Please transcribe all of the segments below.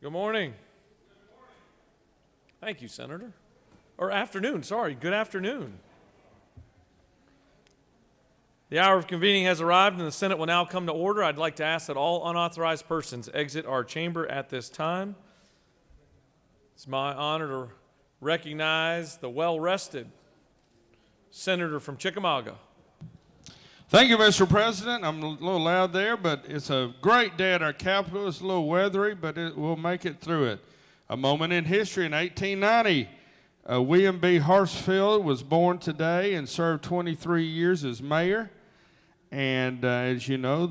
Good morning. Thank you, Senator. Or afternoon, sorry. Good afternoon. The hour of convening has arrived and the Senate will now come to order. I'd like to ask that all unauthorized persons exit our chamber at this time. It's my honor to recognize the well-rested Senator from Chickamauga. Thank you, Mr. President. I'm a little loud there, but it's a great day at our Capitol. It's a little weathery, but we'll make it through it. A moment in history in 1890. William B. Hartsfield was born today and served 23 years as mayor. And as you know,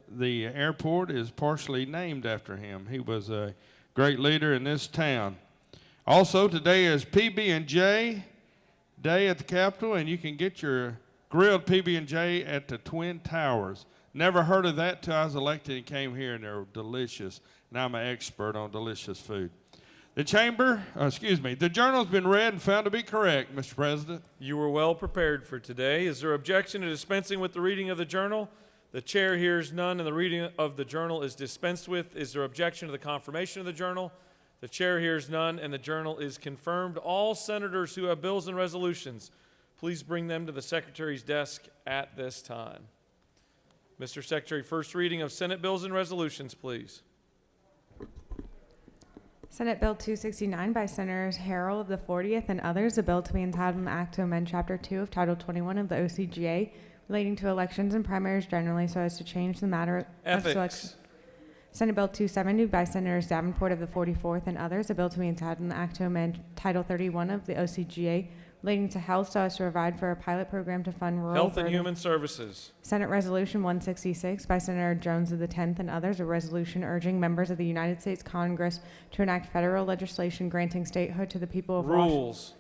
the airport is partially named after him. He was a great leader in this town. Also, today is PB&J Day at the Capitol, and you can get your grilled PB&J at the Twin Towers. Never heard of that till I was elected and came here, and they're delicious. Now I'm an expert on delicious food. The journal's been read and found to be correct, Mr. President. You were well prepared for today. Is there objection to dispensing with the reading of the journal? The chair hears none, and the reading of the journal is dispensed with. Is there objection to the confirmation of the journal? The chair hears none, and the journal is confirmed. All senators who have bills and resolutions, please bring them to the Secretary's desk at this time. Mr. Secretary, first reading of Senate bills and resolutions, please. Senate Bill 269 by Senators Harrell of the 40th and others, a bill to be entitled an act to amend Chapter 2 of Title 21 of the OCGA relating to elections and primaries generally so as to change the matter of selection. Senate Bill 270 by Senators Davenport of the 44th and others, a bill to be entitled an act to amend Title 31 of the OCGA relating to health so as to provide for a pilot program to fund rural Health and Human Services. Senate Resolution 166 by Senator Jones of the 10th and others, a resolution urging members of the United States Congress to enact federal legislation granting statehood to the people of Washington. Rules.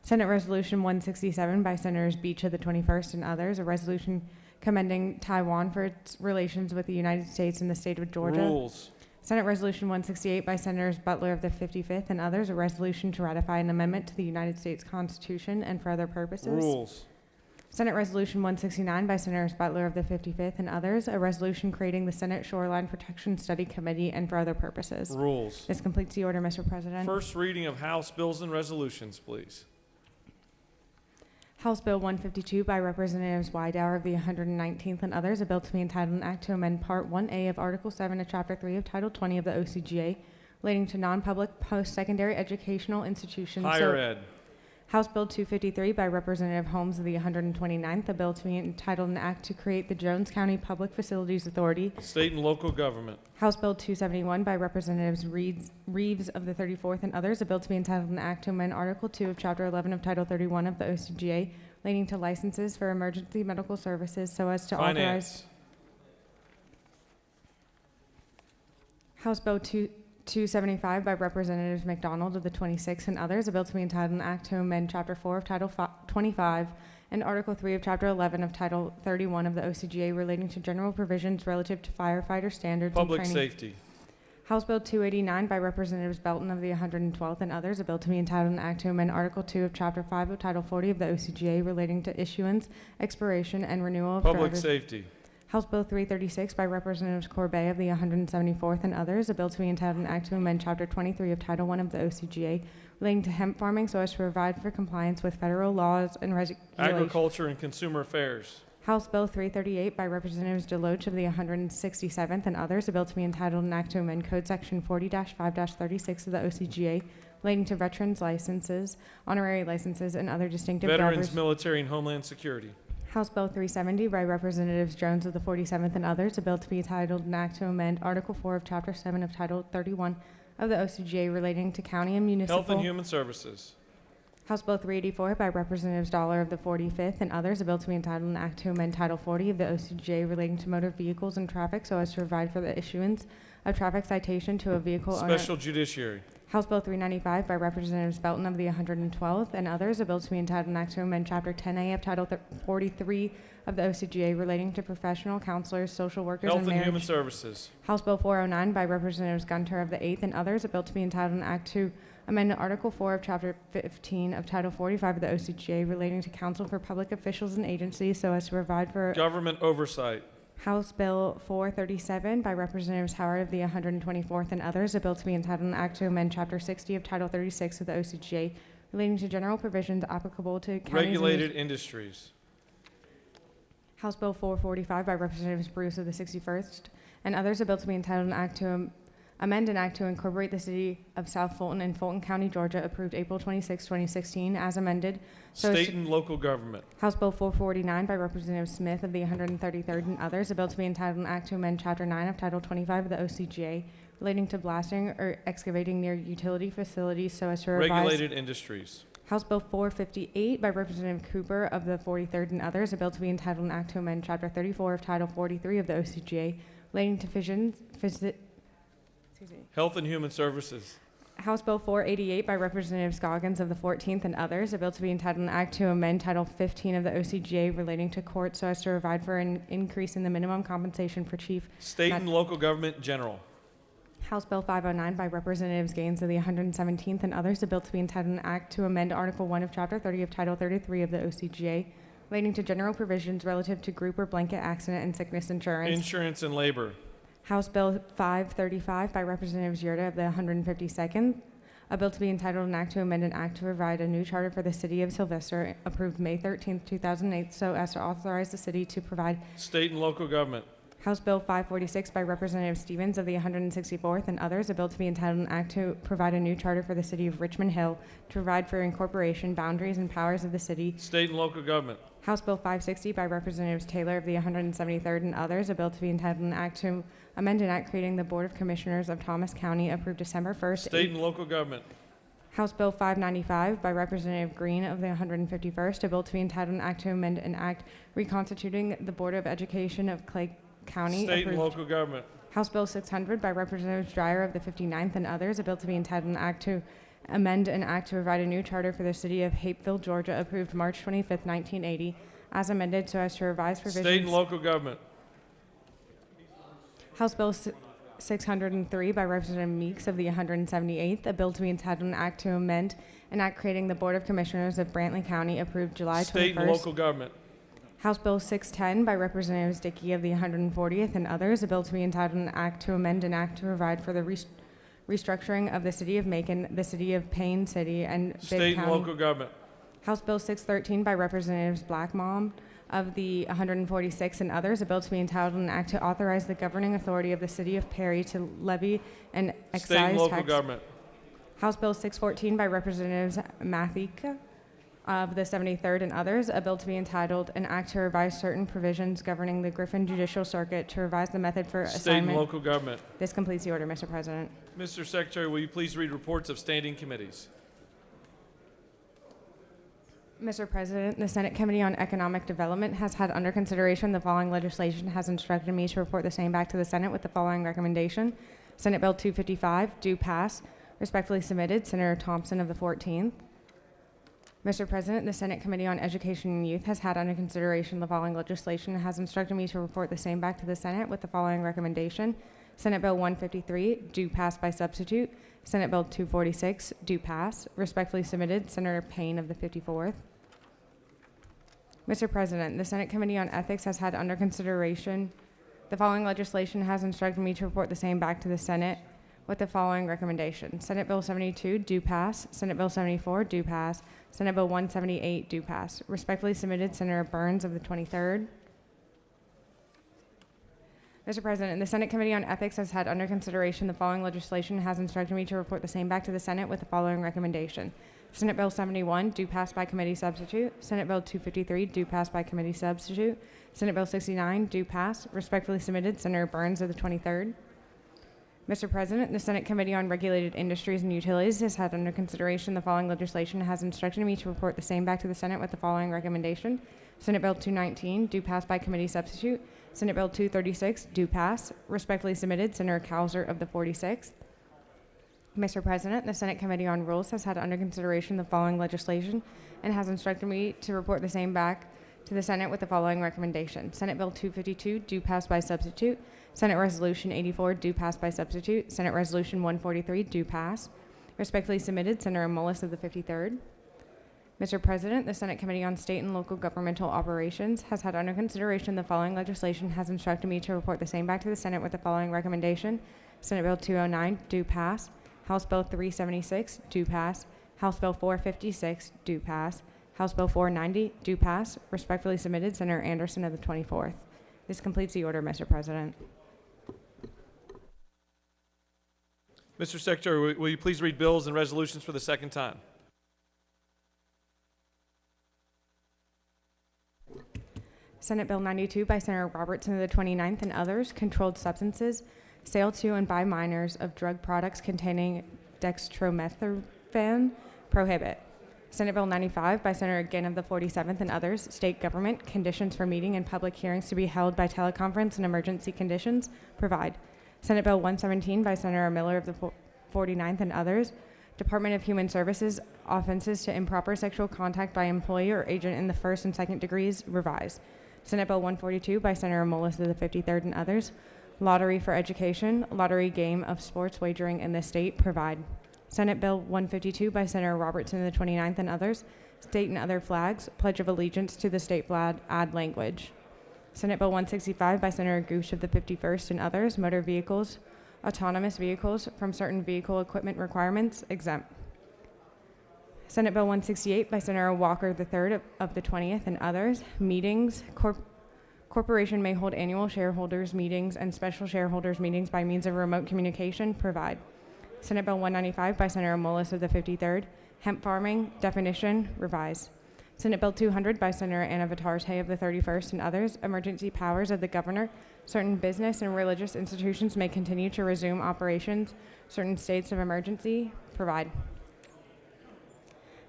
Senate Resolution 167 by Senators Beach of the 21st and others, a resolution commending Taiwan for its relations with the United States and the state of Georgia. Rules. Senate Resolution 168 by Senators Butler of the 55th and others, a resolution to ratify an amendment to the United States Constitution and for other purposes. Rules. Senate Resolution 169 by Senators Butler of the 55th and others, a resolution creating the Senate Shoreline Protection Study Committee and for other purposes. Rules. This completes the order, Mr. President. First reading of House bills and resolutions, please. House Bill 152 by Representatives Wydower of the 119th and others, a bill to be entitled an act to amend Part 1A of Article 7 of Chapter 3 of Title 20 of the OCGA relating to non-public post-secondary educational institutions. Higher ed. House Bill 253 by Representative Holmes of the 129th, a bill to be entitled an act to create the Jones County Public Facilities Authority. State and local government. House Bill 271 by Representatives Reeves of the 34th and others, a bill to be entitled an act to amend Article 2 of Chapter 11 of Title 31 of the OCGA relating to licenses for emergency medical services so as to authorize. House Bill 275 by Representatives McDonald of the 26th and others, a bill to be entitled an act to amend Chapter 4 of Title 25 and Article 3 of Chapter 11 of Title 31 of the OCGA relating to general provisions relative to firefighter standards Public and training. safety. House Bill 289 by Representatives Belton of the 112th and others, a bill to be entitled an act to amend Article 2 of Chapter 5 of Title 40 of the OCGA relating to issuance, expiration, and renewal of Public driver's. safety. House Bill 336 by Representatives Corbett of the 174th and others, a bill to be entitled an act to amend Chapter 23 of Title 1 of the OCGA relating to hemp farming so as to provide for compliance with federal laws and regulations. Agriculture and Consumer Affairs. House Bill 338 by Representatives Deloach of the 167th and others, a bill to be entitled an act to amend Code Section 40-5-36 of the OCGA relating to veterans licenses, honorary licenses, and other distinctive Veterans, drivers. Military, and Homeland Security. House Bill 370 by Representatives Jones of the 47th and others, a bill to be entitled an act to amend Article 4 of Chapter 7 of Title 31 of the OCGA relating to county and municipal. Health and Human Services. House Bill 384 by Representatives Dollar of the 45th and others, a bill to be entitled an act to amend Title 40 of the OCGA relating to motor vehicles and traffic so as to provide for the issuance of traffic citation to a vehicle owner. Special Judiciary. House Bill 395 by Representatives Belton of the 112th and others, a bill to be entitled an act to amend Chapter 10A of Title 43 of the OCGA relating to professional counselors, social workers, Health and and marriage. Human Services. House Bill 409 by Representatives Gunter of the 8th and others, a bill to be entitled an act to amend Article 4 of Chapter 15 of Title 45 of the OCGA relating to counsel for public officials and agencies so as to provide for Government oversight. House Bill 437 by Representatives Howard of the 124th and others, a bill to be entitled an act to amend Chapter 60 of Title 36 of the OCGA relating to general provisions applicable to counties Regulated industries. House Bill 445 by Representatives Bruce of the 61st and others, a bill to be entitled an act to amend an act to incorporate the city of South Fulton in Fulton County, Georgia, approved April 26, 2016, as amended. State and local government. House Bill 449 by Representative Smith of the 133rd and others, a bill to be entitled an act to amend Chapter 9 of Title 25 of the OCGA relating to blasting or excavating near utility facilities so as to revise. Regulated industries. House Bill 458 by Representative Cooper of the 43rd and others, a bill to be entitled an act to amend Chapter 34 of Title 43 of the OCGA relating to Health and Human Services. House Bill 488 by Representative Scoggins of the 14th and others, a bill to be entitled an act to amend Title 15 of the OCGA relating to courts so as to provide for an increase in the minimum compensation for chief. State and local government general. House Bill 509 by Representatives Gaines of the 117th and others, a bill to be entitled an act to amend Article 1 of Chapter 30 of Title 33 of the OCGA relating to general provisions relative to group or blanket accident and sickness insurance. Insurance and labor. House Bill 535 by Representatives Yurda of the 152nd, a bill to be entitled an act to amend an act to provide a new charter for the city of Sylvester, approved May 13, 2008, so as to authorize the city to provide. State and local government. House Bill 546 by Representative Stevens of the 164th and others, a bill to be entitled an act to provide a new charter for the city of Richmond Hill to provide for incorporation, boundaries, and powers of the city. State and local government. House Bill 560 by Representatives Taylor of the 173rd and others, a bill to be entitled an act to amend an act creating the Board of Commissioners of Thomas County, approved December 1st. State and local government. House Bill 595 by Representative Green of the 151st, a bill to be entitled an act to amend an act reconstituting the Board of Education of Clay County. State and approved. local government. House Bill 600 by Representative Dreyer of the 59th and others, a bill to be entitled an act to amend an act to provide a new charter for the city of Hapeville, Georgia, approved March 25th, 1980, as amended so as to revise provisions. State and local government. House Bill 603 by Representative Meeks of the 178th, a bill to be entitled an act to amend an act creating the Board of Commissioners of Brantley County, approved July 21st. State and local government. House Bill 610 by Representatives Dickey of the 140th and others, a bill to be entitled an act to amend an act to provide for the restructuring of the city of Macon, the city of Payne City, and Bibb State and County. local government. House Bill 613 by Representatives Blackmon of the 146th and others, a bill to be entitled an act to authorize the governing authority of the city of Perry to levy an excise State and local tax. government. House Bill 614 by Representatives Mathika of the 73rd and others, a bill to be entitled an act to revise certain provisions governing the Griffin Judicial Circuit to revise the method for State and assignment. local government. This completes the order, Mr. President. Mr. Secretary, will you please read reports of standing committees? Mr. President, the Senate Committee on Economic Development has had under consideration the following legislation, has instructed me to report the same back to the Senate with the following recommendation. Senate Bill 255, do pass. Respectfully submitted, Senator Thompson of the 14th. Mr. President, the Senate Committee on Education and Youth has had under consideration the following legislation, has instructed me to report the same back to the Senate with the following recommendation. Senate Bill 153, do pass by substitute. Senate Bill 246, do pass. Respectfully submitted, Senator Payne of the 54th. Mr. President, the Senate Committee on Ethics has had under consideration the following legislation, has instructed me to report the same back to the Senate with the following recommendation. Senate Bill 72, do pass. Senate Bill 74, do pass. Senate Bill 178, do pass. Respectfully submitted, Senator Burns of the 23rd. Mr. President, the Senate Committee on Ethics has had under consideration the following legislation, has instructed me to report the same back to the Senate with the following recommendation. Senate Bill 71, do pass by committee substitute. Senate Bill 253, do pass by committee substitute. Senate Bill 69, do pass. Respectfully submitted, Senator Burns of the 23rd. Mr. President, the Senate Committee on Regulated Industries and Utilities has had under consideration the following legislation, has instructed me to report the same back to the Senate with the following recommendation. Senate Bill 219, do pass by committee substitute. Senate Bill 236, do pass. Respectfully submitted, Senator Cowser of the 46th. Mr. President, the Senate Committee on Rules has had under consideration the following legislation and has instructed me to report the same back to the Senate with the following recommendation. Senate Bill 252, do pass by substitute. Senate Resolution 84, do pass by substitute. Senate Resolution 143, do pass. Respectfully submitted, Senator Mullis of the 53rd. Mr. President, the Senate Committee on State and Local Governmental Operations has had under consideration the following legislation, has instructed me to report the same back to the Senate with the following recommendation. Senate Bill 209, do pass. House Bill 376, do pass. House Bill 456, do pass. House Bill 490, do pass. Respectfully submitted, Senator Anderson of the 24th. This completes the order, Mr. President. Mr. Secretary, will you please read bills and resolutions for the second time? Senate Bill 92 by Senator Robertson of the 29th and others, controlled substances, sale to and by minors of drug products containing dextromethorphan, prohibit. Senate Bill 95 by Senator Ginn of the 47th and others, state government, conditions for meeting and public hearings to be held by teleconference in emergency conditions, provide. Senate Bill 117 by Senator Miller of the 49th and others, Department of Human Services, offenses to improper sexual contact by employee or agent in the first and second degrees, revise. Senate Bill 142 by Senator Mullis of the 53rd and others, lottery for education, lottery game of sports wagering in the state, provide. Senate Bill 152 by Senator Robertson of the 29th and others, state and other flags, pledge of allegiance to the state flag, add language. Senate Bill 165 by Senator Gooch of the 51st and others, motor vehicles, autonomous vehicles from certain vehicle equipment requirements, exempt. Senate Bill 168 by Senator Walker III of the 20th and others, meetings, corporation may hold annual shareholders meetings and special shareholders meetings by means of remote communication, provide. Senate Bill 195 by Senator Mullis of the 53rd, hemp farming, definition, revise. Senate Bill 200 by Senator Anna Vitarte of the 31st and others, emergency powers of the governor. Certain business and religious institutions may continue to resume operations. Certain states of emergency, provide.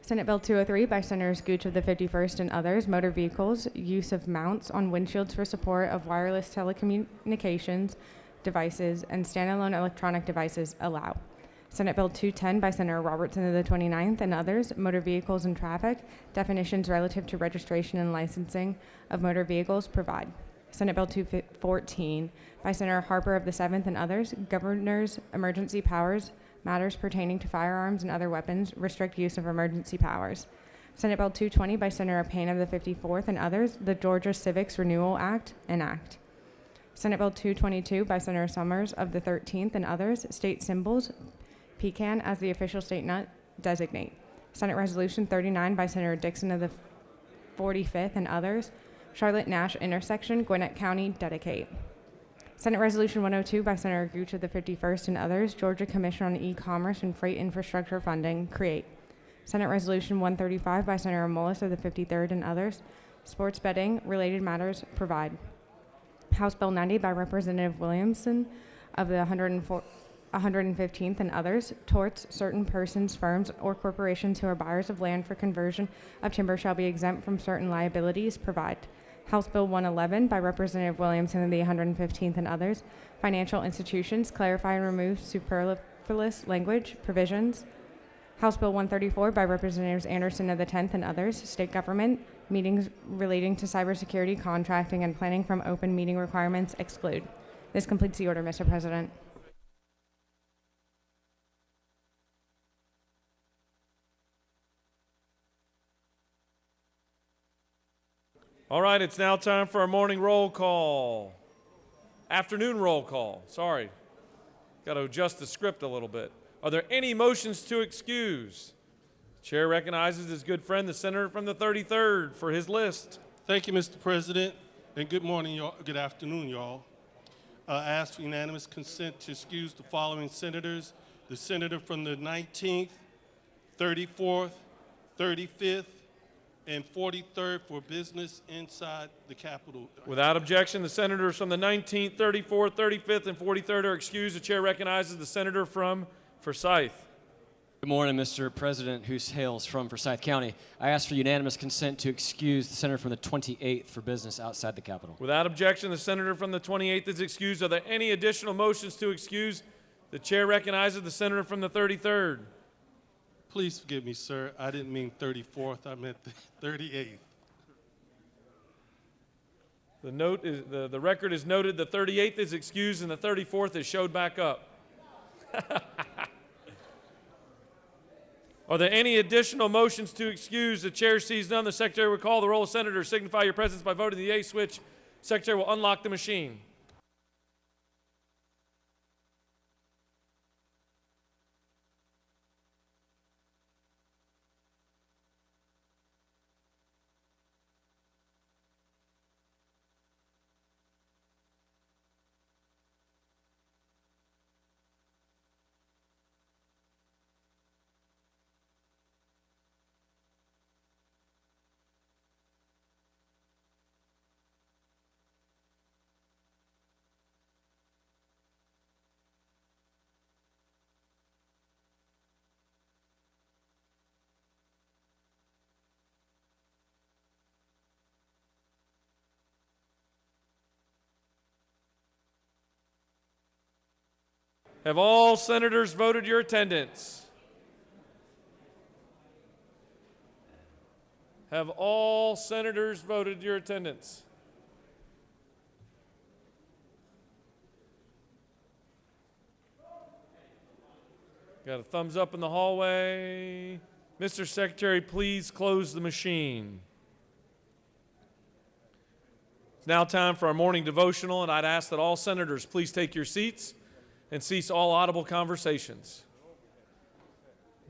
Senate Bill 203 by Senators Gooch of the 51st and others, motor vehicles, use of mounts on windshields for support of wireless telecommunications devices and standalone electronic devices, allow. Senate Bill 210 by Senator Robertson of the 29th and others, motor vehicles and traffic, definitions relative to registration and licensing of motor vehicles, provide. Senate Bill 214 by Senator Harper of the 7th and others, governor's emergency powers, matters pertaining to firearms and other weapons, restrict use of emergency powers. Senate Bill 220 by Senator Payne of the 54th and others, the Georgia Civics Renewal Act, enact. Senate Bill 222 by Senator Summers of the 13th and others, state symbols, pecan as the official state nut, designate. Senate Resolution 39 by Senator Dixon of the 45th and others, Charlotte Nash intersection, Gwinnett County, dedicate. Senate Resolution 102 by Senator Gooch of the 51st and others, Georgia Commission on E-Commerce and Freight Infrastructure Funding, create. Senate Resolution 135 by Senator Mullis of the 53rd and others, sports betting, related matters, provide. House Bill 90 by Representative Williamson of the 115th and others, torts, certain persons, firms, or corporations who are buyers of land for conversion of timber shall be exempt from certain liabilities, provide. House Bill 111 by Representative Williamson of the 115th and others, financial institutions, clarify and remove superfluous language, provisions. House Bill 134 by Representatives Anderson of the 10th and others, state government, meetings relating to cybersecurity, contracting, and planning from open meeting requirements, exclude. This completes the order, Mr. President. All right, it's now time for our morning roll call. Afternoon roll call, sorry. Got to adjust the script a little bit. Are there any motions to excuse? The chair recognizes his good friend, the senator from the 33rd, for his list. Thank you, Mr. President, and good morning, y'all. Good afternoon, y'all. I ask for unanimous consent to excuse the following senators: the senator from the 19th, 34th, 35th, and 43rd for business inside the Capitol. Without objection, the senators from the 19th, 34th, 35th, and 43rd are excused. The chair recognizes the senator from Forsyth. Good morning, Mr. President, who hails from Forsyth County. I ask for unanimous consent to excuse the senator from the 28th for business outside the Capitol. Without objection, the senator from the 28th is excused. Are there any additional motions to excuse? The chair recognizes the senator from the 33rd. Please forgive me, sir. I didn't mean 34th. I meant the 38th. The record is noted the 38th is excused and the 34th is showed back up. Are there any additional motions to excuse? The chair sees none. The secretary will call the roll. Senators, signify your presence by voting the yea switch. Secretary will unlock the machine. Have all senators voted your attendance? Have all senators voted your attendance? Got a thumbs up in the hallway. Mr. Secretary, please close the machine. It's now time for our morning devotional, and I'd ask that all senators please take your seats and cease all audible conversations.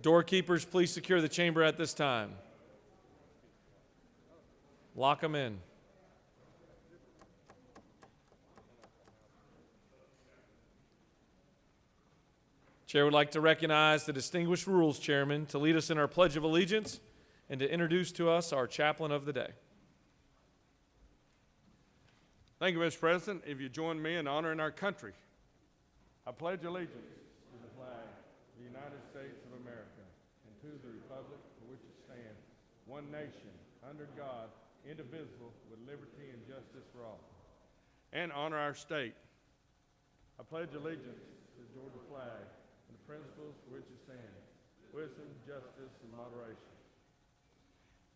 Doorkeepers, please secure the chamber at this time. Lock them in. Chair would like to recognize the distinguished rules chairman to lead us in our Pledge of Allegiance and to introduce to us our chaplain of the day. Thank you, Mr. President. If you join me in honoring our country, I pledge allegiance to the flag of the United States of America and to the republic for which it stands, one nation, under God, indivisible, with liberty and justice for all. And honor our state. I pledge allegiance to the Georgia flag and the principles for which it stands, wisdom, justice, and moderation.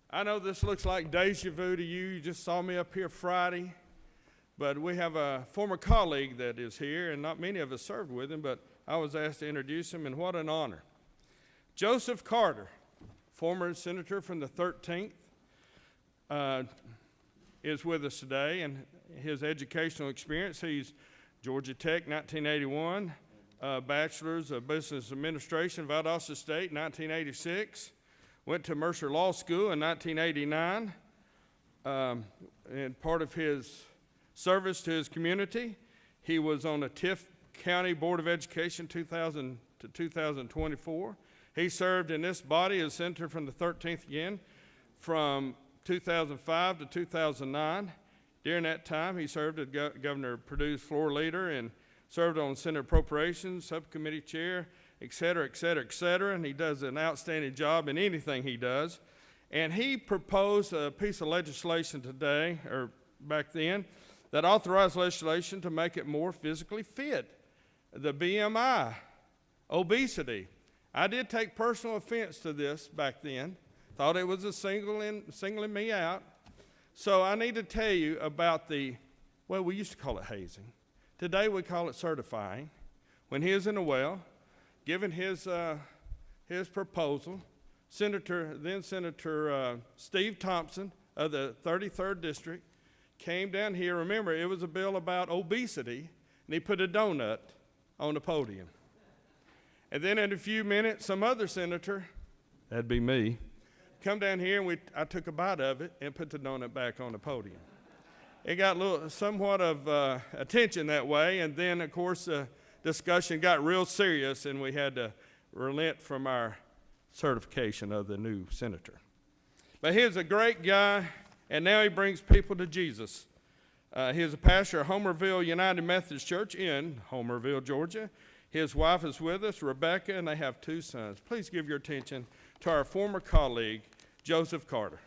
I know this looks like deja vu to you. You just saw me up here Friday. But we have a former colleague that is here, and not many of us served with him, but I was asked to introduce him, and what an honor. Joseph Carter, former senator from the 13th, is with us today, and his educational experience, he's Georgia Tech, 1981, Bachelor's of Business Administration, Valdosta State, 1986, went to Mercer Law School in 1989, and part of his service to his community, he was on the Tift County Board of Education 2000 to 2024. He served in this body as senator from the 13th again from 2005 to 2009. During that time, he served as Governor Purdue's floor leader and served on Senate Appropriations, Subcommittee Chair, et cetera, et cetera, et cetera, and he does an outstanding job in anything he does. And he proposed a piece of legislation today, or back then, that authorized legislation to make it more physically fit. The BMI, obesity. I did take personal offense to this back then. Thought it was a singling me out. So I need to tell you about well, we used to call it hazing. Today we call it certifying. When he was in the well, given his proposal, then Senator Steve Thompson of the 33rd District came down here. Remember, it was a bill about obesity, and he put a donut on the podium. And then in a few minutes, some other senator, that'd be me, come down here, and I took a bite of it and put the donut back on the podium. It got somewhat of attention that way, and then, of course, the discussion got real serious, and we had to relent from our certification of the new senator. But he's a great guy. And now he brings people to Jesus. He is a pastor of Homerville United Methodist Church in Homerville, Georgia. His wife is with us, Rebecca, and they have 2 sons. Please give your attention to our former colleague, Joseph Carter.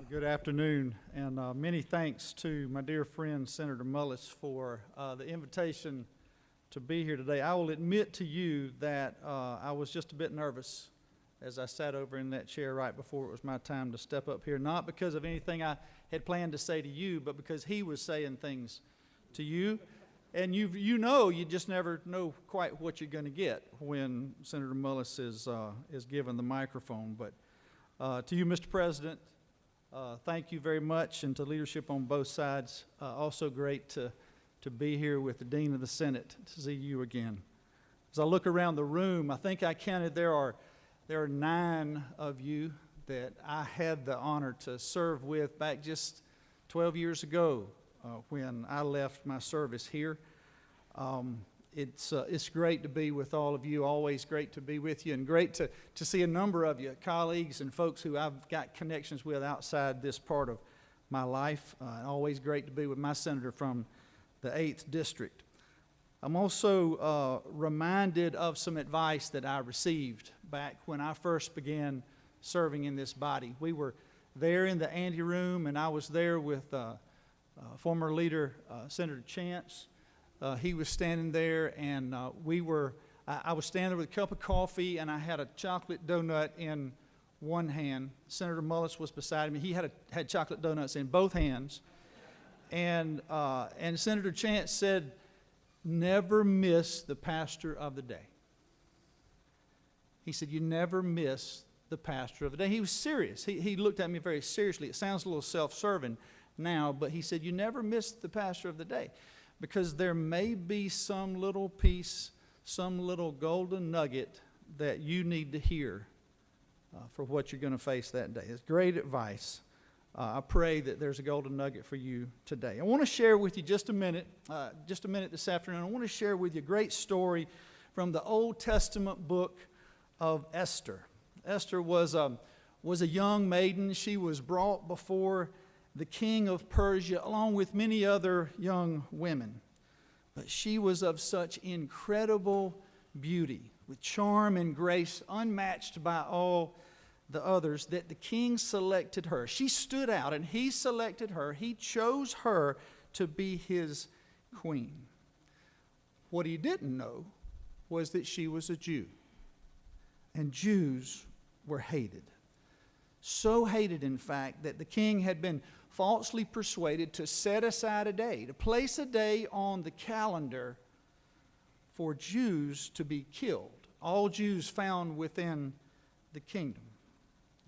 Good afternoon, and many thanks to my dear friend Senator Mullis for the invitation to be here today. I will admit to you that I was just a bit nervous as I sat over in that chair right before it was my time to step up here, not because of anything I had planned to say to you, but because he was saying things to you. And you just never know quite what you're going to get when Senator Mullis is given the microphone. But to you, Mr. President, thank you very much, and to leadership on both sides. Also great to be here with the Dean of the Senate, to see you again. As I look around the room, I think I counted there are 9 of you that I had the honor to serve with back just 12 years ago. When I left my service here. It's great to be with all of you, always great to be with you, and great to see a number of you, colleagues and folks who I've got connections with outside this part of my life. Always great to be with my senator from the 8th District. I'm also reminded of some advice that I received back when I first began serving in this body. We were there in the anteroom, and I was there with former leader Senator Chance. He was standing there, and I was standing there with a cup of coffee, and I had a chocolate donut in one hand. Senator Mullis was beside me. He had chocolate donuts in both hands. And Senator Chance said, "Never miss the pastor of the day." He said, "You never miss the pastor of the day." He was serious. He looked at me very seriously. It sounds a little self-serving now, but he said, "You never miss the pastor of the day, because there may be some little piece, some little golden nugget that you need to hear for what you're going to face that day." It's great advice. I pray that there's a golden nugget for you today. I want to share with you just a minute this afternoon. I want to share with you a great story from the Old Testament book of Esther. Esther was a young maiden. She was brought before the king of Persia, along with many other young women. But she was of such incredible beauty, with charm and grace unmatched by all the others, that the king selected her. She stood out, and he selected her. He chose her to be his queen. What he didn't know was that she was a Jew, and Jews were hated. So hated, in fact, that the king had been falsely persuaded to set aside a day, to place a day on the calendar for Jews to be killed, all Jews found within the kingdom.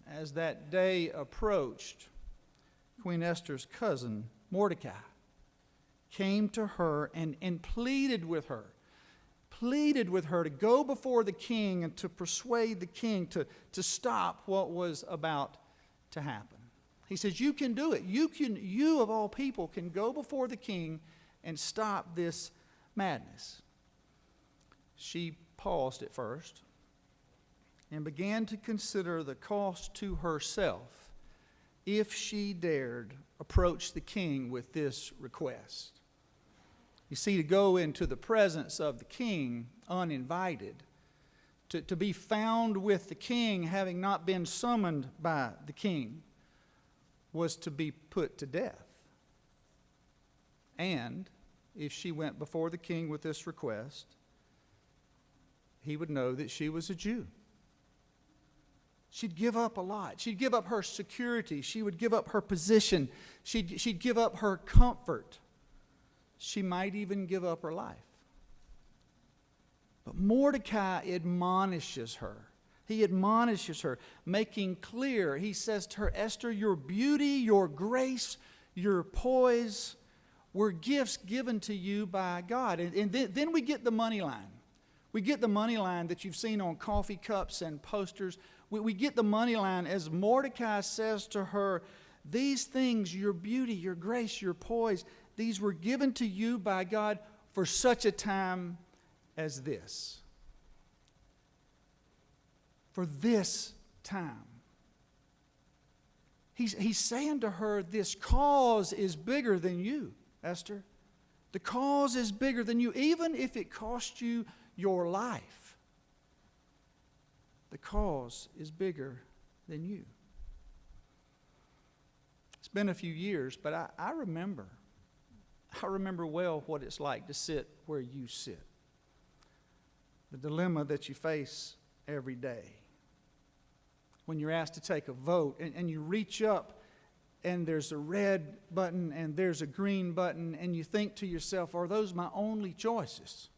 As that day approached, Queen Esther's cousin, Mordecai, came to her and pleaded with her to go before the king and to persuade the king to stop what was about to happen. He says, "You can do it. You of all people can go before the king and stop this madness." She paused at first and began to consider the cost to herself if she dared approach the king with this request. You see, to go into the presence of the king uninvited, to be found with the king having not been summoned by the king, was to be put to death. And if she went before the king with this request, he would know that she was a Jew. She'd give up a lot. She'd give up her security. She would give up her position. She'd give up her comfort. She might even give up her life. But Mordecai admonishes her. He admonishes her, making clear, he says to her, "Esther, your beauty, your grace, your poise were gifts given to you by God." And then we get the money line. We get the money line that you've seen on coffee cups and posters. We get the money line as Mordecai says to her, "These things, your beauty, your grace, your poise, these were given to you by God for such a time as this." For this time. He's saying to her, this cause is bigger than you, Esther. The cause is bigger than you, even if it cost you your life. The cause is bigger than you. It's been a few years, but I remember well what it's like to sit where you sit. The dilemma that you face every day. When you're asked to take a vote and you reach up and there's a red button and there's a green button, and you think to yourself, are those my only choices?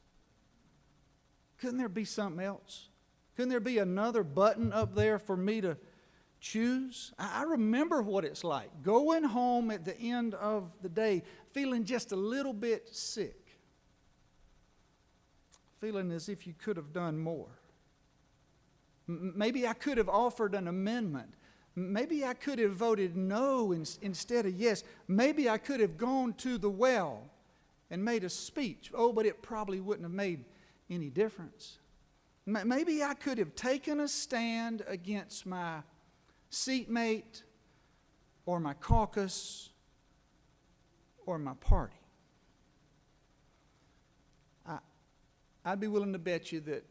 Couldn't there be something else? Couldn't there be another button up there for me to choose? I remember what it's like going home at the end of the day feeling just a little bit sick, feeling as if you could have done more. Maybe I could have offered an amendment. Maybe I could have voted no instead of yes. Maybe I could have gone to the well and made a speech. Oh, but it probably wouldn't have made any difference. Maybe I could have taken a stand against my seatmate or my caucus or my party. I'd be willing to bet you that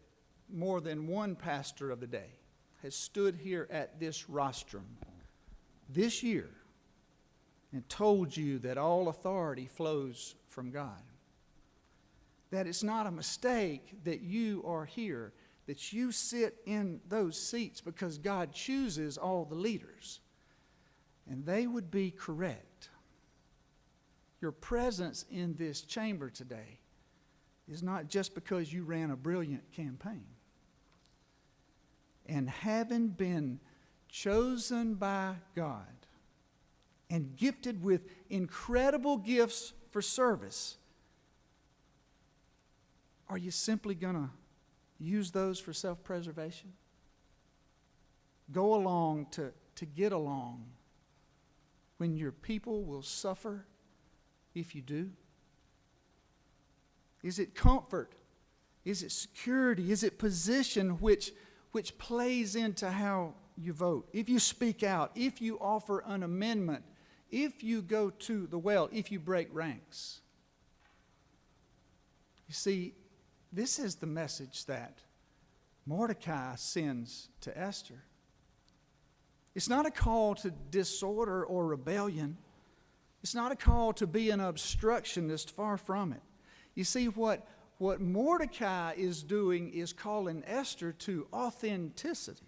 more than one pastor of the day has stood here at this rostrum this year and told you that all authority flows from God. That it's not a mistake that you are here, that you sit in those seats because God chooses all the leaders. And they would be correct. Your presence in this chamber today is not just because you ran a brilliant campaign. And having been chosen by God and gifted with incredible gifts for service, are you simply going to use those for self-preservation? Go along to get along when your people will suffer if you do? Is it comfort? Is it security? Is it position which plays into how you vote? If you speak out, if you offer an amendment, if you go to the well, if you break ranks. You see, this is the message that Mordecai sends to Esther. It's not a call to disorder or rebellion. It's not a call to be an obstructionist, far from it. You see, what Mordecai is doing is calling Esther to authenticity,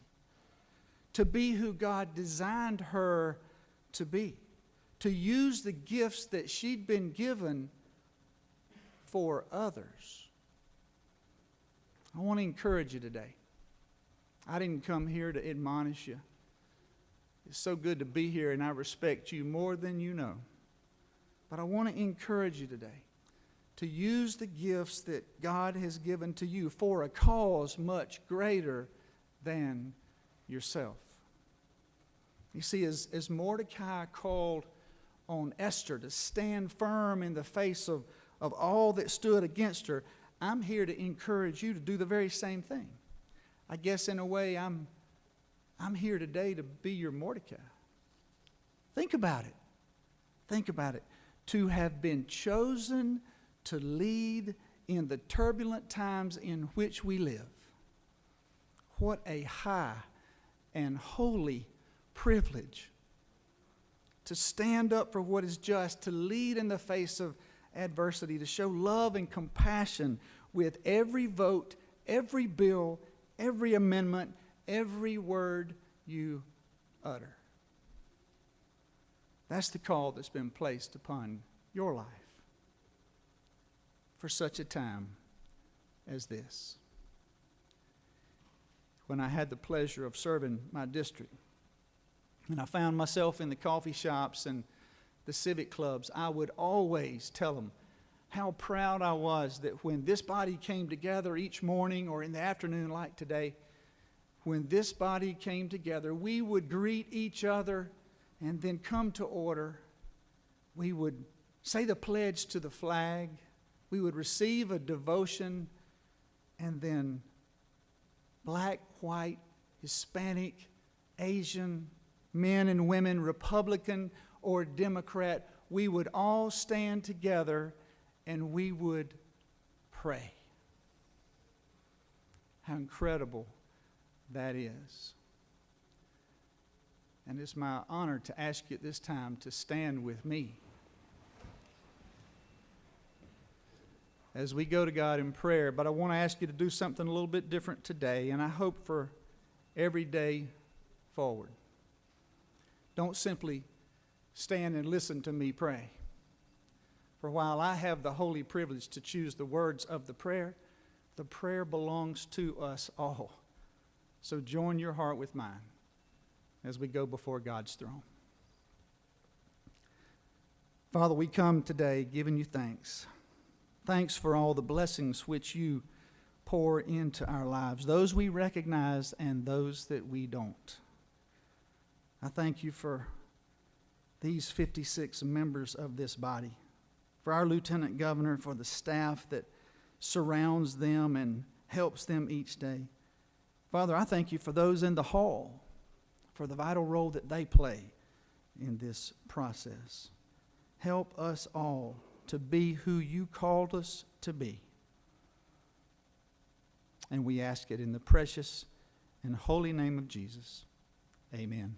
to be who God designed her to be, to use the gifts that she'd been given for others. I want to encourage you today. I didn't come here to admonish you. It's so good to be here, and I respect you more than you know. But I want to encourage you today to use the gifts that God has given to you for a cause much greater than yourself. You see, as Mordecai called on Esther to stand firm in the face of all that stood against her, I'm here to encourage you to do the very same thing. I guess in a way I'm here today to be your Mordecai. Think about it. Think about it. To have been chosen to lead in the turbulent times in which we live. What a high and holy privilege. To stand up for what is just, to lead in the face of adversity, to show love and compassion with every vote, every bill, every amendment, every word you utter. That's the call that's been placed upon your life for such a time as this. When I had the pleasure of serving my district, and I found myself in the coffee shops and the civic clubs, I would always tell them how proud I was that when this body came together each morning or in the afternoon like today, when this body came together, we would greet each other and then come to order. We would say the pledge to the flag. We would receive a devotion, and then black, white, Hispanic, Asian, men and women, Republican or Democrat, we would all stand together and we would pray. How incredible that is. And it's my honor to ask you at this time to stand with me as we go to God in prayer. But I want to ask you to do something a little bit different today, and I hope for every day forward. Don't simply stand and listen to me pray. For while I have the holy privilege to choose the words of the prayer belongs to us all. So join your heart with mine as we go before God's throne. Father, we come today giving you thanks. Thanks for all the blessings which you pour into our lives, those we recognize and those that we don't. I thank you for these 56 members of this body, for our Lieutenant Governor, for the staff that surrounds them and helps them each day. Father, I thank you for those in the hall, for the vital role that they play in this process. Help us all to be who you called us to be. And we ask it in the precious and holy name of Jesus. Amen.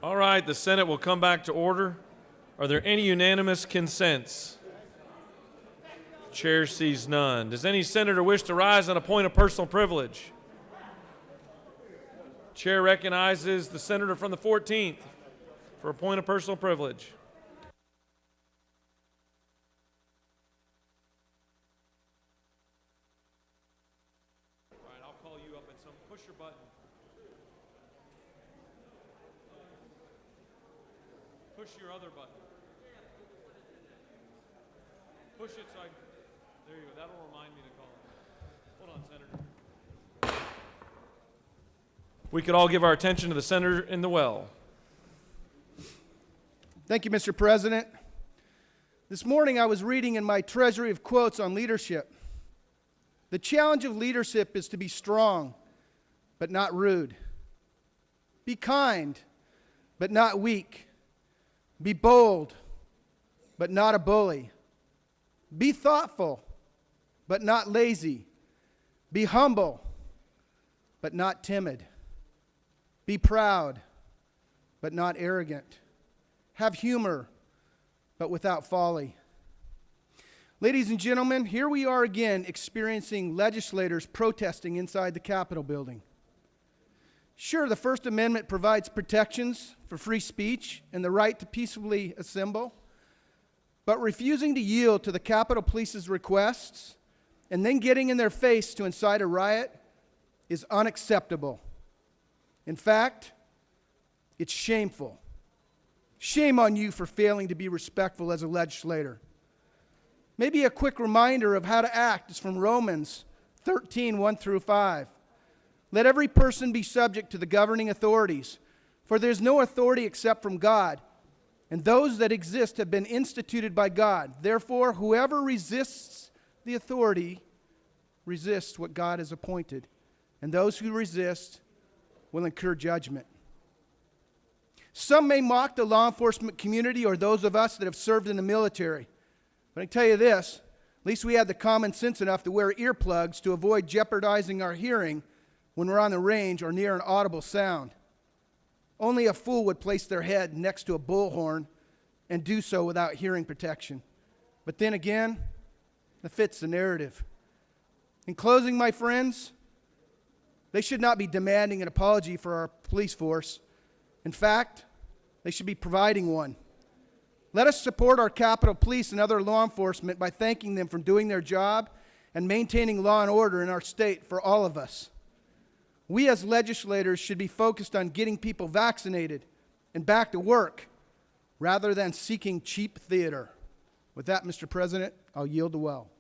All right, the Senate will come back to order. Are there any unanimous consents? Chair sees none. Does any senator wish to rise on a point of personal privilege? Chair recognizes the senator from the 14th for a point of personal privilege. All right, I'll call you up and push your button. Push your other button. Push it so I can. There you go. That'll remind me to call it. Hold on, Senator. We could all give our attention to the senator in the well. Thank you, Mr. President. This morning I was reading in my treasury of quotes on leadership. The challenge of leadership is to be strong, but not rude. Be kind, but not weak. Be bold, but not a bully. Be thoughtful, but not lazy. Be humble, but not timid. Be proud, but not arrogant. Have humor, but without folly. Ladies and gentlemen, here we are again experiencing legislators protesting inside the Capitol building. Sure, the First Amendment provides protections for free speech and the right to peaceably assemble, but refusing to yield to the Capitol Police's requests and then getting in their face to incite a riot is unacceptable. In fact, it's shameful. Shame on you for failing to be respectful as a legislator. Maybe a quick reminder of how to act is from Romans 13, 1 through 5. Let every person be subject to the governing authorities, for there is no authority except from God, and those that exist have been instituted by God. Therefore, whoever resists the authority resists what God has appointed, and those who resist will incur judgment. Some may mock the law enforcement community or those of us that have served in the military. But I can tell you this, at least we have the common sense enough to wear earplugs to avoid jeopardizing our hearing when we're on the range or near an audible sound. Only a fool would place their head next to a bullhorn and do so without hearing protection. But then again, that fits the narrative. In closing, my friends, they should not be demanding an apology for our police force. In fact, they should be providing one. Let us support our Capitol Police and other law enforcement by thanking them for doing their job and maintaining law and order in our state for all of us. We as legislators should be focused on getting people vaccinated and back to work rather than seeking cheap theater. With that, Mr. President, I'll yield the well.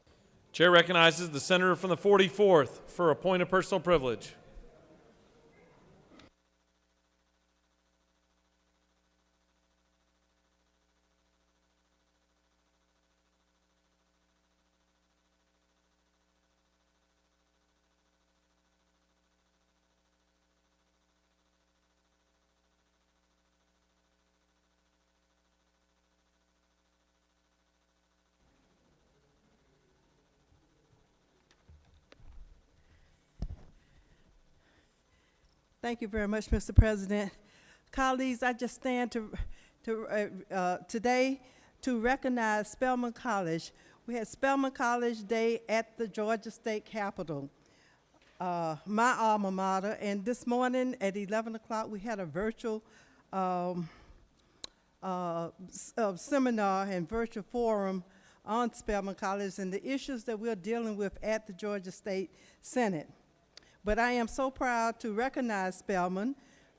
Chair recognizes the senator from the 44th for a point of personal privilege. Thank you very much, Mr. President. Colleagues, I just stand today to recognize Spelman College. We had Spelman College Day at the Georgia State Capitol, my alma mater, and this morning at 11 o'clock we had a virtual seminar and virtual forum on Spelman College and the issues that we're dealing with at the Georgia State Senate. But I am so proud to recognize Spelman,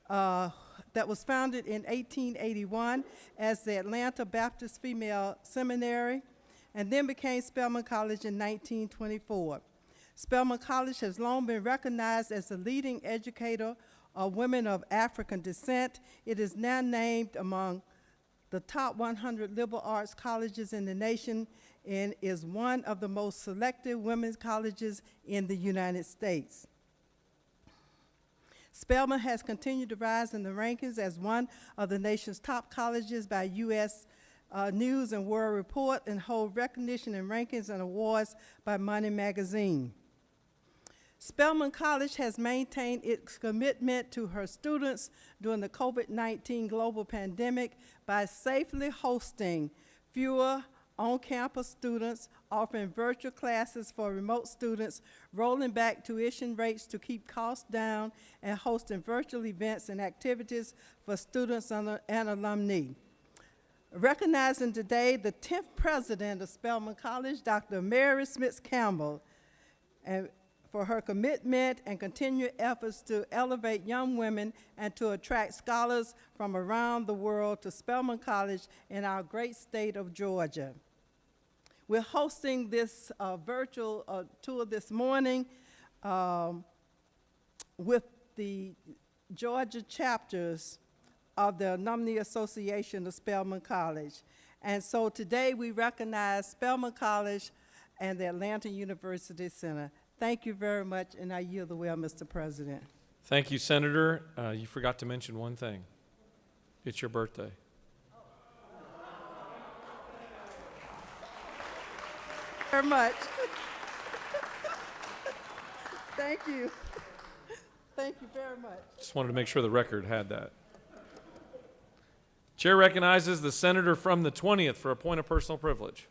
that was founded in 1881 as the Atlanta Baptist Female Seminary, and then became Spelman College in 1924. Spelman College has long been recognized as the leading educator of women of African descent. It is now named among the top 100 liberal arts colleges in the nation and is one of the most selective women's colleges in the United States. Spelman has continued to rise in the rankings as one of the nation's top colleges by U.S. News and World Report and hold recognition and rankings and awards by Money Magazine. Spelman College has maintained its commitment to her students during the COVID-19 global pandemic by safely hosting fewer on-campus students, offering virtual classes for remote students, rolling back tuition rates to keep costs down, and hosting virtual events and activities for students and alumni. Recognizing today the 10th president of Spelman College, Dr. Mary Smith Campbell, and for her commitment and continued efforts to elevate young women and to attract scholars from around the world to Spelman College in our great state of Georgia. We're hosting this virtual tour this morning with the Georgia chapters of the Alumni Association of Spelman College. And so today we recognize Spelman College and the Atlanta University Center. Thank you very much, and I yield the well, Mr. President. Thank you, Senator. You forgot to mention one thing. It's your birthday. Very much. Thank you. Thank you very much. Just wanted to make sure the record had that. Chair recognizes the senator from the 20th for a point of personal privilege.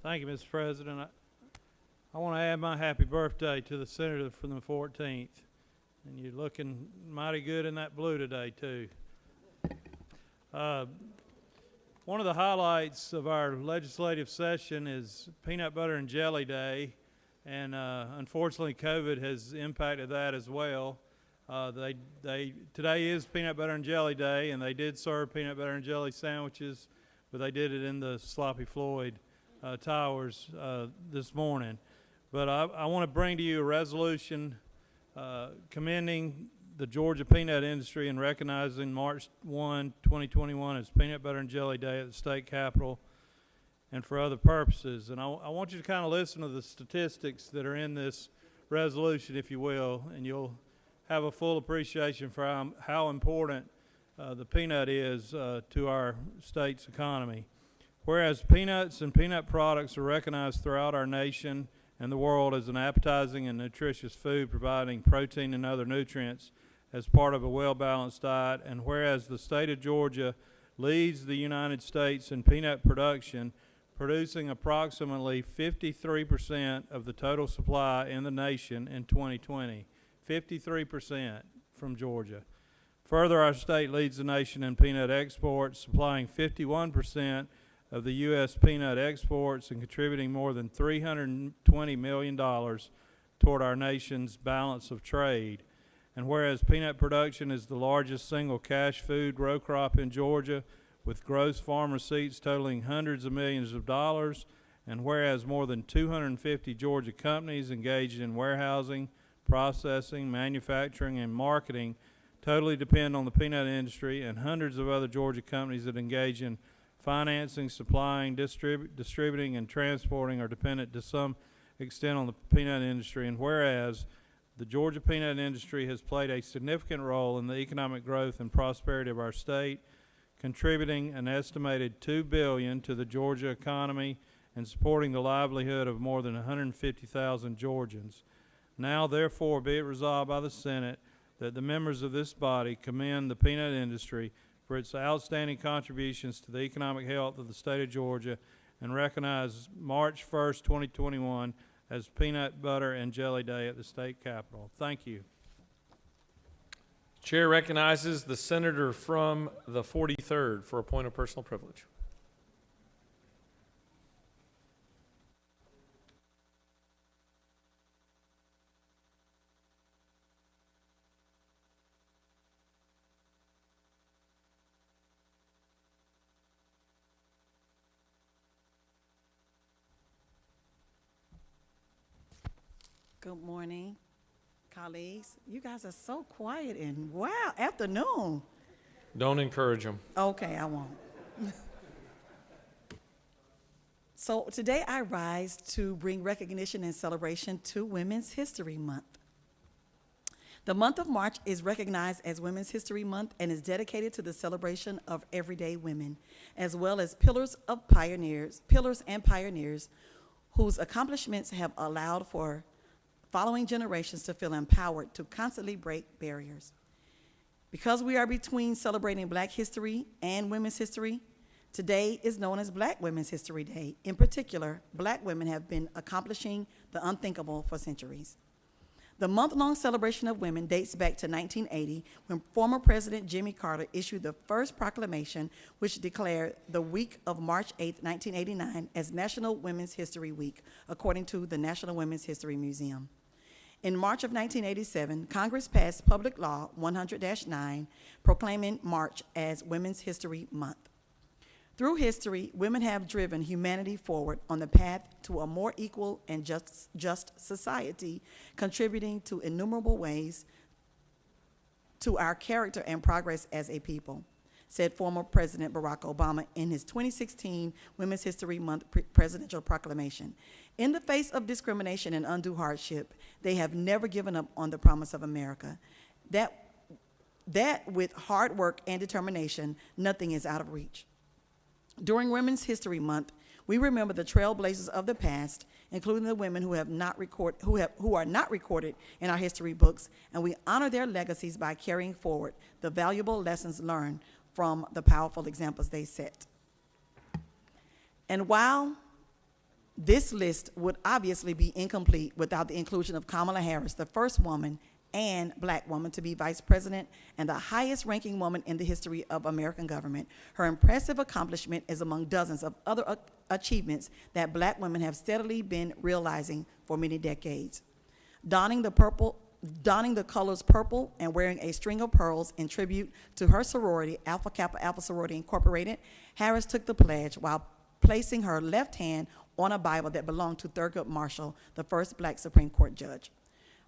Thank you, Mr. President. I want to add my happy birthday to the senator from the 14th. And you're looking mighty good in that blue today, too. One of the highlights of our legislative session is Peanut Butter and Jelly Day. And unfortunately, COVID has impacted that as well. Today is Peanut Butter and Jelly Day, and they did serve peanut butter and jelly sandwiches, but they did it in the Sloppy Floyd Towers this morning. But I want to bring to you a resolution commending the Georgia peanut industry and recognizing March 1, 2021 as Peanut Butter and Jelly Day at the state capitol and for other purposes. And I want you to kind of listen to the statistics that are in this resolution, if you will, and you'll have a full appreciation for how important the peanut is to our state's economy. Whereas peanuts and peanut products are recognized throughout our nation and the world as an appetizing and nutritious food providing protein and other nutrients as part of a well-balanced diet, and whereas the state of Georgia leads the United States in peanut production, producing approximately 53% of the total supply in the nation in 2020, 53% from Georgia. Further, our state leads the nation in peanut exports, supplying 51% of the U.S. peanut exports and contributing more than $320 million toward our nation's balance of trade. And whereas peanut production is the largest single cash food row crop in Georgia, with gross farm receipts totaling hundreds of millions of dollars, and whereas more than 250 Georgia companies engaged in warehousing, processing, manufacturing, and marketing totally depend on the peanut industry, and hundreds of other Georgia companies that engage in financing, supplying, distributing, and transporting are dependent to some extent on the peanut industry. And whereas the Georgia peanut industry has played a significant role in the economic growth and prosperity of our state, contributing an estimated $2 billion to the Georgia economy and supporting the livelihood of more than 150,000 Georgians. Now, therefore, be it resolved by the Senate that the members of this body commend the peanut industry for its outstanding contributions to the economic health of the state of Georgia and recognize March 1st, 2021 as Peanut Butter and Jelly Day at the state capitol. Thank you. Chair recognizes the senator from the 43rd for a point of personal privilege. Good morning, colleagues. You guys are so quiet and wow, afternoon. Don't encourage them. Okay, I won't. So today I rise to bring recognition and celebration to Women's History Month. The month of March is recognized as Women's History Month and is dedicated to the celebration of everyday women, as well as pillars and pioneers whose accomplishments have allowed for following generations to feel empowered to constantly break barriers. Because we are between celebrating Black history and women's history, today is known as Black Women's History Day. In particular, Black women have been accomplishing the unthinkable for centuries. The month-long celebration of women dates back to 1980, when former President Jimmy Carter issued the first proclamation which declared the week of March 8, 1989 as National Women's History Week, according to the National Women's History Museum. In March of 1987, Congress passed Public Law 100-9, proclaiming March as Women's History Month. Through history, women have driven humanity forward on the path to a more equal and just society, contributing to innumerable ways to our character and progress as a people, said former President Barack Obama in his 2016 Women's History Month presidential proclamation. In the face of discrimination and undue hardship, they have never given up on the promise of America. That with hard work and determination, nothing is out of reach. During Women's History Month, we remember the trailblazers of the past, including the women who are not recorded in our history books, and we honor their legacies by carrying forward the valuable lessons learned from the powerful examples they set. And while this list would obviously be incomplete without the inclusion of Kamala Harris, the first woman and Black woman to be vice president and the highest ranking woman in the history of American government, her impressive accomplishment is among dozens of other achievements that Black women have steadily been realizing for many decades. Donning the colors purple and wearing a string of pearls in tribute to her sorority, Alpha Kappa Alpha Sorority Incorporated, Harris took the pledge while placing her left hand on a Bible that belonged to Thurgood Marshall, the first Black Supreme Court judge.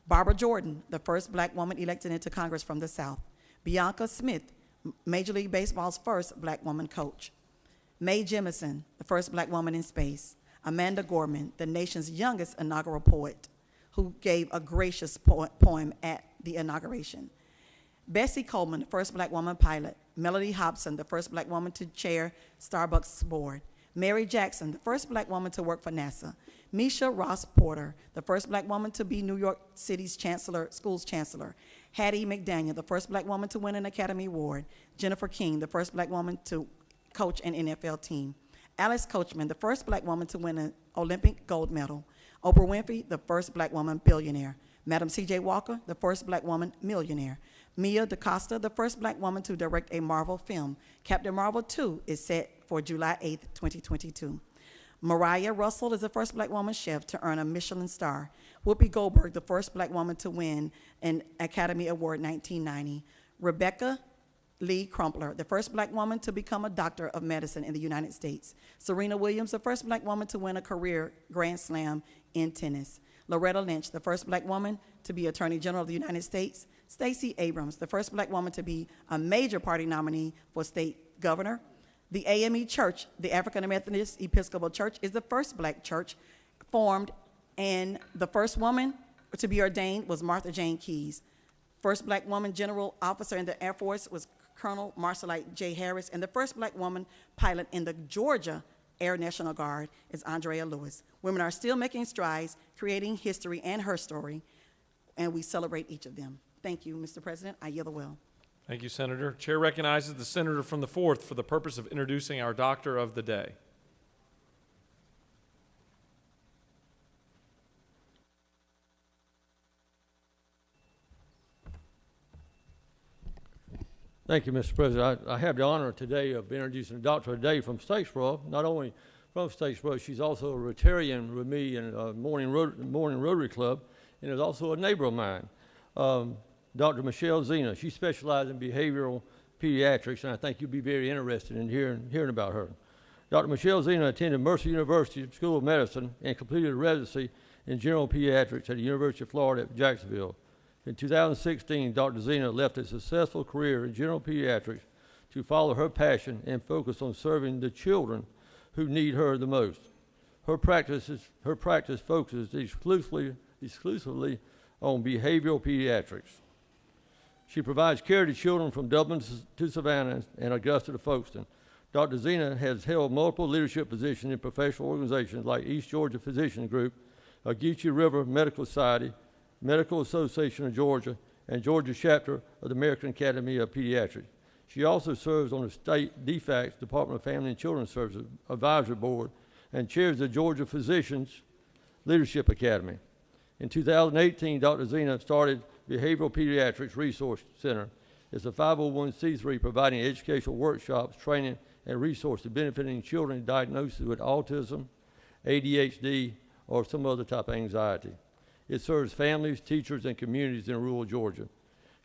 Barbara Jordan, the first Black woman elected into Congress from the South. Bianca Smith, Major League Baseball's first Black woman coach. Mae Jemison, the first Black woman in space. Amanda Gorman, the nation's youngest inaugural poet, who gave a gracious poem at the inauguration. Bessie Coleman, the first Black woman pilot. Melody Hobson, the first Black woman to chair Starbucks board. Mary Jackson, the first Black woman to work for NASA. Misha Ross Porter, the first Black woman to be New York City's school's chancellor. Hattie McDaniel, the first Black woman to win an Academy Award. Jennifer King, the first Black woman to coach an NFL team. Alice Coachman, the first Black woman to win an Olympic gold medal. Oprah Winfrey, the first Black woman billionaire. Madam C.J. Walker, the first Black woman millionaire. Mia DaCosta, the first Black woman to direct a Marvel film. Captain Marvel 2 is set for July 8th, 2022. Mariah Russell is the first Black woman chef to earn a Michelin star. Whoopi Goldberg, the first Black woman to win an Academy Award 1990. Rebecca Lee Crumpler, the first Black woman to become a doctor of medicine in the United States. Serena Williams, the first Black woman to win a career Grand Slam in tennis. Loretta Lynch, the first Black woman to be Attorney General of the United States. Stacey Abrams, the first Black woman to be a major party nominee for state governor. The AME Church, the African Methodist Episcopal Church, is the first Black church formed, and the first woman to be ordained was Martha Jane Keyes. First Black woman general officer in the Air Force was Colonel Marcelite J. Harris, and the first Black woman pilot in the Georgia Air National Guard is Andrea Lewis. Women are still making strides, creating history and her story, and we celebrate each of them. Thank you, Mr. President. I yield the will. Thank you, Senator. Chair recognizes the senator from the 4th for the purpose of introducing our Doctor of the Day. Thank you, Mr. President. I have the honor today of introducing the Doctor of the Day from Statesboro. Not only from Statesboro, she's also a Rotarian with me in Morning Rotary Club, and is also a neighbor of mine. Dr. Michelle Zena. She specializes in behavioral pediatrics, and I think you'll be very interested in hearing about her. Dr. Michelle Zena attended Mercer University School of Medicine and completed a residency in general pediatrics at the University of Florida at Jacksonville. In 2016, Dr. Zena left a successful career in general pediatrics to follow her passion and focus on serving the children who need her the most. Her practice focuses exclusively on behavioral pediatrics. She provides care to children from Dublin to Savannah and Augusta to Folkestone. Dr. Zena has held multiple leadership positions in professional organizations like East Georgia Physician Group, Ogeechee River Medical Society, Medical Association of Georgia, and Georgia chapter of the American Academy of Pediatrics. She also serves on the state DFACS, Department of Family and Children's Services Advisory Board, and chairs the Georgia Physicians Leadership Academy. In 2018, Dr. Zena started Behavioral Pediatrics Resource Center. It's a 501c3 providing educational workshops, training, and resources benefiting children diagnosed with autism, ADHD, or some other type of anxiety. It serves families, teachers, and communities in rural Georgia.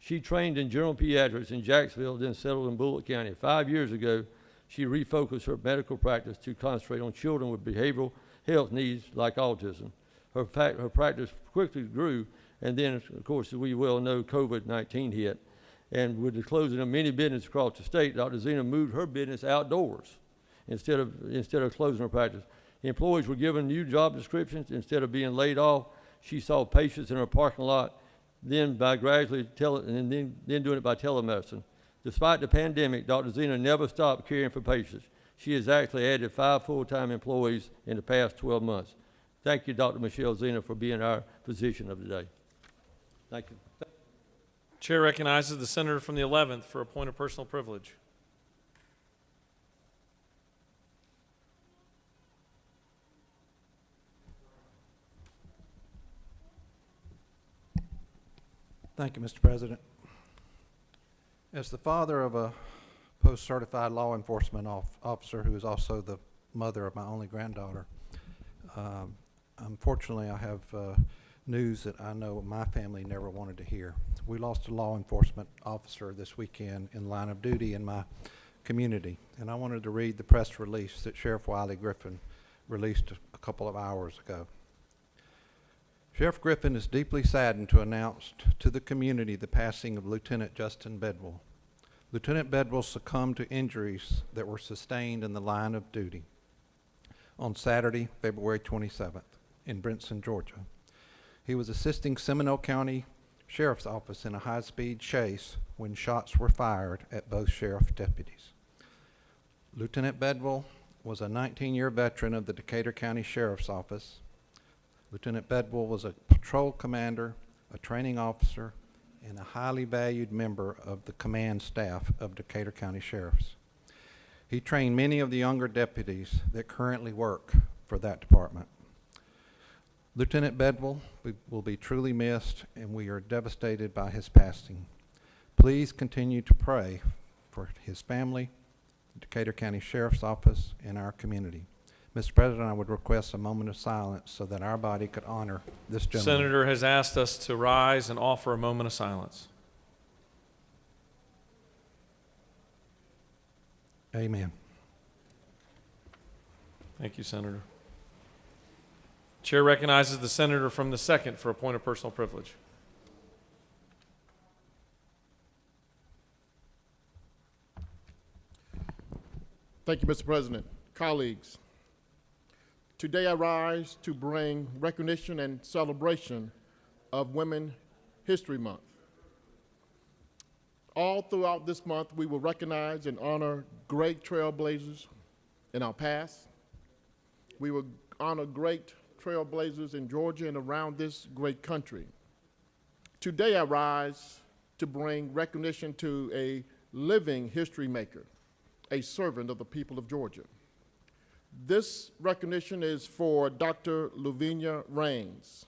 She trained in general pediatrics in Jacksonville, then settled in Bullock County. 5 years ago, she refocused her medical practice to concentrate on children with behavioral health needs like autism. Her practice quickly grew, and then, of course, as we well know, COVID-19 hit. And with the closing of many businesses across the state, Dr. Zena moved her business outdoors instead of closing her practice. Employees were given new job descriptions. Instead of being laid off, she saw patients in her parking lot, then doing it by telemedicine. Despite the pandemic, Dr. Zena never stopped caring for patients. She has actually added 5 full-time employees in the past 12 months. Thank you, Dr. Michelle Zena, for being our physician of the day. Thank you. Chair recognizes the senator from the 11th for a point of personal privilege. Thank you, Mr. President. As the father of a post-certified law enforcement officer who is also the mother of my only granddaughter, unfortunately I have news that I know my family never wanted to hear. We lost a law enforcement officer this weekend in line of duty in my community, and I wanted to read the press release that Sheriff Wiley Griffin released a couple of hours ago. Sheriff Griffin is deeply saddened to announce to the community the passing of Lieutenant Justin Bedwell. Lieutenant Bedwell succumbed to injuries that were sustained in the line of duty on Saturday, February 27th in Brinson, Georgia. He was assisting Seminole County Sheriff's Office in a high-speed chase when shots were fired at both sheriff deputies. Lieutenant Bedwell was a 19-year veteran of the Decatur County Sheriff's Office. Lieutenant Bedwell was a patrol commander, a training officer, and a highly valued member of the command staff of Decatur County Sheriffs. He trained many of the younger deputies that currently work for that department. Lieutenant Bedwell will be truly missed, and we are devastated by his passing. Please continue to pray for his family, the Decatur County Sheriff's Office, and our community. Mr. President, I would request a moment of silence so that our body could honor this The gentleman. senator has asked us to rise and offer a moment of silence. Amen. Thank you, Senator. Chair recognizes the senator from the 2nd for a point of personal privilege. Thank you, Mr. President. Colleagues, today I rise to bring recognition and celebration of Women's History Month. All throughout this month, we will recognize and honor great trailblazers in our past. We will honor great trailblazers in Georgia and around this great country. Today I rise to bring recognition to a living history maker, a servant of the people of Georgia. This recognition is for Dr. Lavinia Raines.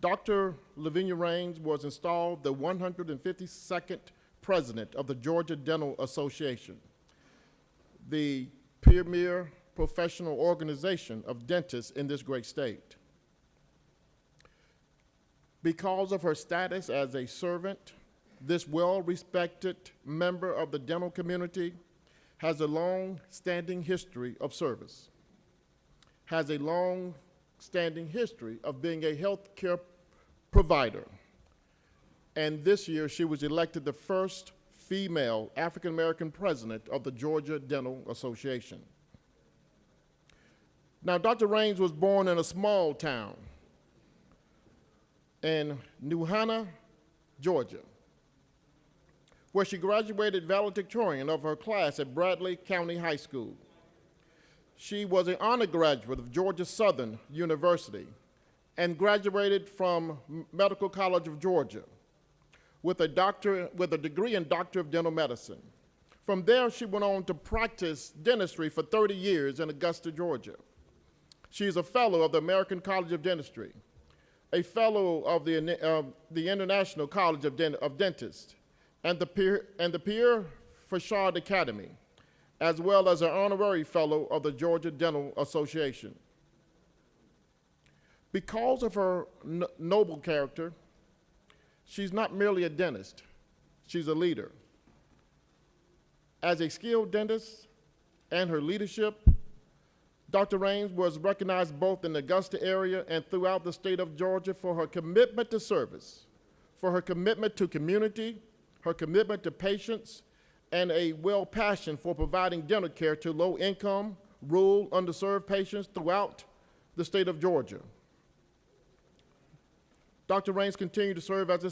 Dr. Lavinia Raines was installed the 152nd president of the Georgia Dental Association, the premier professional organization of dentists in this great state. Because of her status as a servant, this well-respected member of the dental community has a long-standing history of service, has a long-standing history of being a health care provider. And this year, she was elected the first female African-American president of the Georgia Dental Association. Now, Dr. Raines was born in a small town in New Hannah, Georgia. where she graduated valedictorian of her class at Bradley County High School. She was an honor graduate of Georgia Southern University and graduated from Medical College of Georgia with a degree in Doctor of Dental Medicine. From there, she went on to practice dentistry for 30 years in Augusta, Georgia. She is a fellow of the American College of Dentistry, a fellow of the International College of Dentists, and the Pierre Fauchard Academy, as well as an honorary fellow of the Georgia Dental Association. Because of her noble character, she's not merely a dentist, she's a leader. As a skilled dentist and her leadership, Dr. Raines was recognized both in the Augusta area and throughout the state of Georgia for her commitment to service, for her commitment to community, her commitment to patients, and a passion for providing dental care to low-income, rural, underserved patients throughout the state of Georgia. Dr. Raines continued to serve as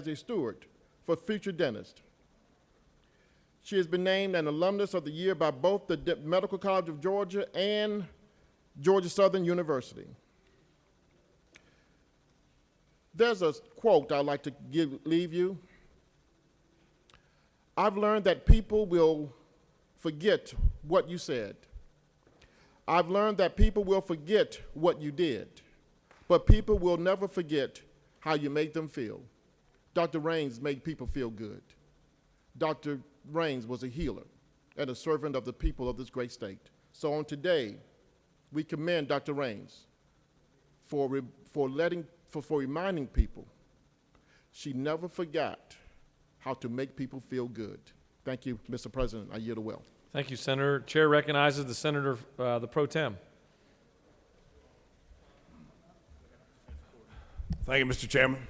a steward for future dentists. She has been named an alumnus of the year by both the Medical College of Georgia and Georgia Southern University. There's a quote I'd like to leave you. I've learned that people will forget what you said. I've learned that people will forget what you did, but people will never forget how you made them feel. Dr. Raines made people feel good. Dr. Raines was a healer and a servant of the people of this great state. So on today, we commend Dr. Raines for reminding people she never forgot how to make people feel good. Thank you, Mr. President. I yield the will. Thank you, Senator. Chair recognizes the Senator, the Pro Tem. Thank you, Mr. Chairman,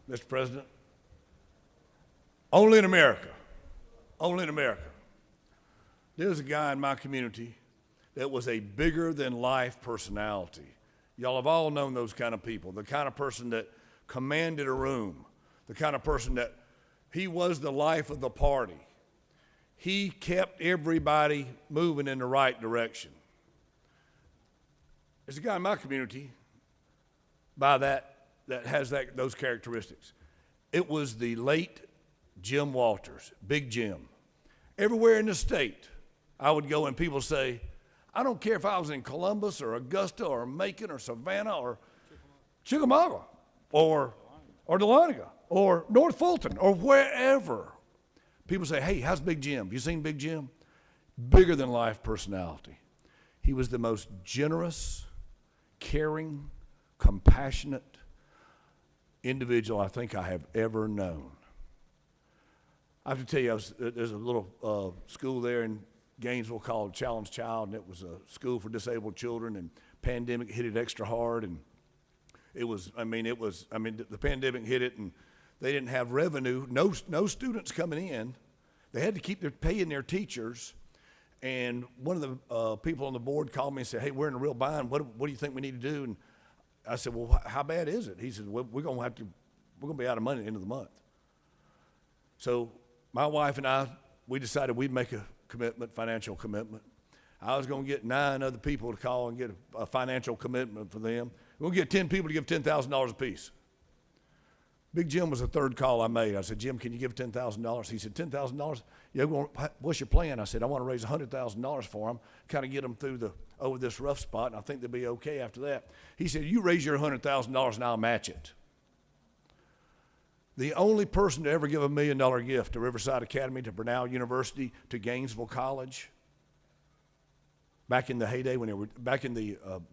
Mr. President. Only in America, there's a guy in my community that was a bigger-than-life personality. Y'all have all known those kind of people, the kind of person that commanded a room, the kind of person that he was the life of the party. He kept everybody moving in the right direction. There's a guy in my community that has those characteristics. It was the late Jim Walters, Big Jim. Everywhere in the state, I would go and people say, I don't care if I was in Columbus or Augusta or Macon or Savannah or Chickamauga or Dahlonega or North Fulton or wherever. People say, hey, how's Big Jim? Have you seen Big Jim? Bigger than life personality. He was the most generous, caring, compassionate individual I think I have ever known. I have to tell you, there's a little school there in Gainesville called Challenge Child, and it was a school for disabled children, and pandemic hit it extra hard, and the pandemic hit it, and they didn't have revenue, no students coming in. They had to keep paying their teachers, and one of the people on the board called me and said, hey, we're in a real bind. What do you think we need to do? And I said, well, how bad is it? He said, well, we're going to be out of money at the end of the month. So my wife and I, we decided we'd make a financial commitment. I was going to get 9 other people to call and get a financial commitment for them. We'll get 10 people to give $10,000 apiece. Big Jim was the third call I made. I said, Jim, can you give $10,000? He said, $10,000? Yeah, what's your plan? I said, I want to raise $100,000 for them, kind of get them through over this rough spot, and I think they'll be okay after that. He said, you raise your $100,000 and I'll match it. The only person to ever give $1 million gift to Riverside Academy, to Brenau University, to Gainesville College, back in the heyday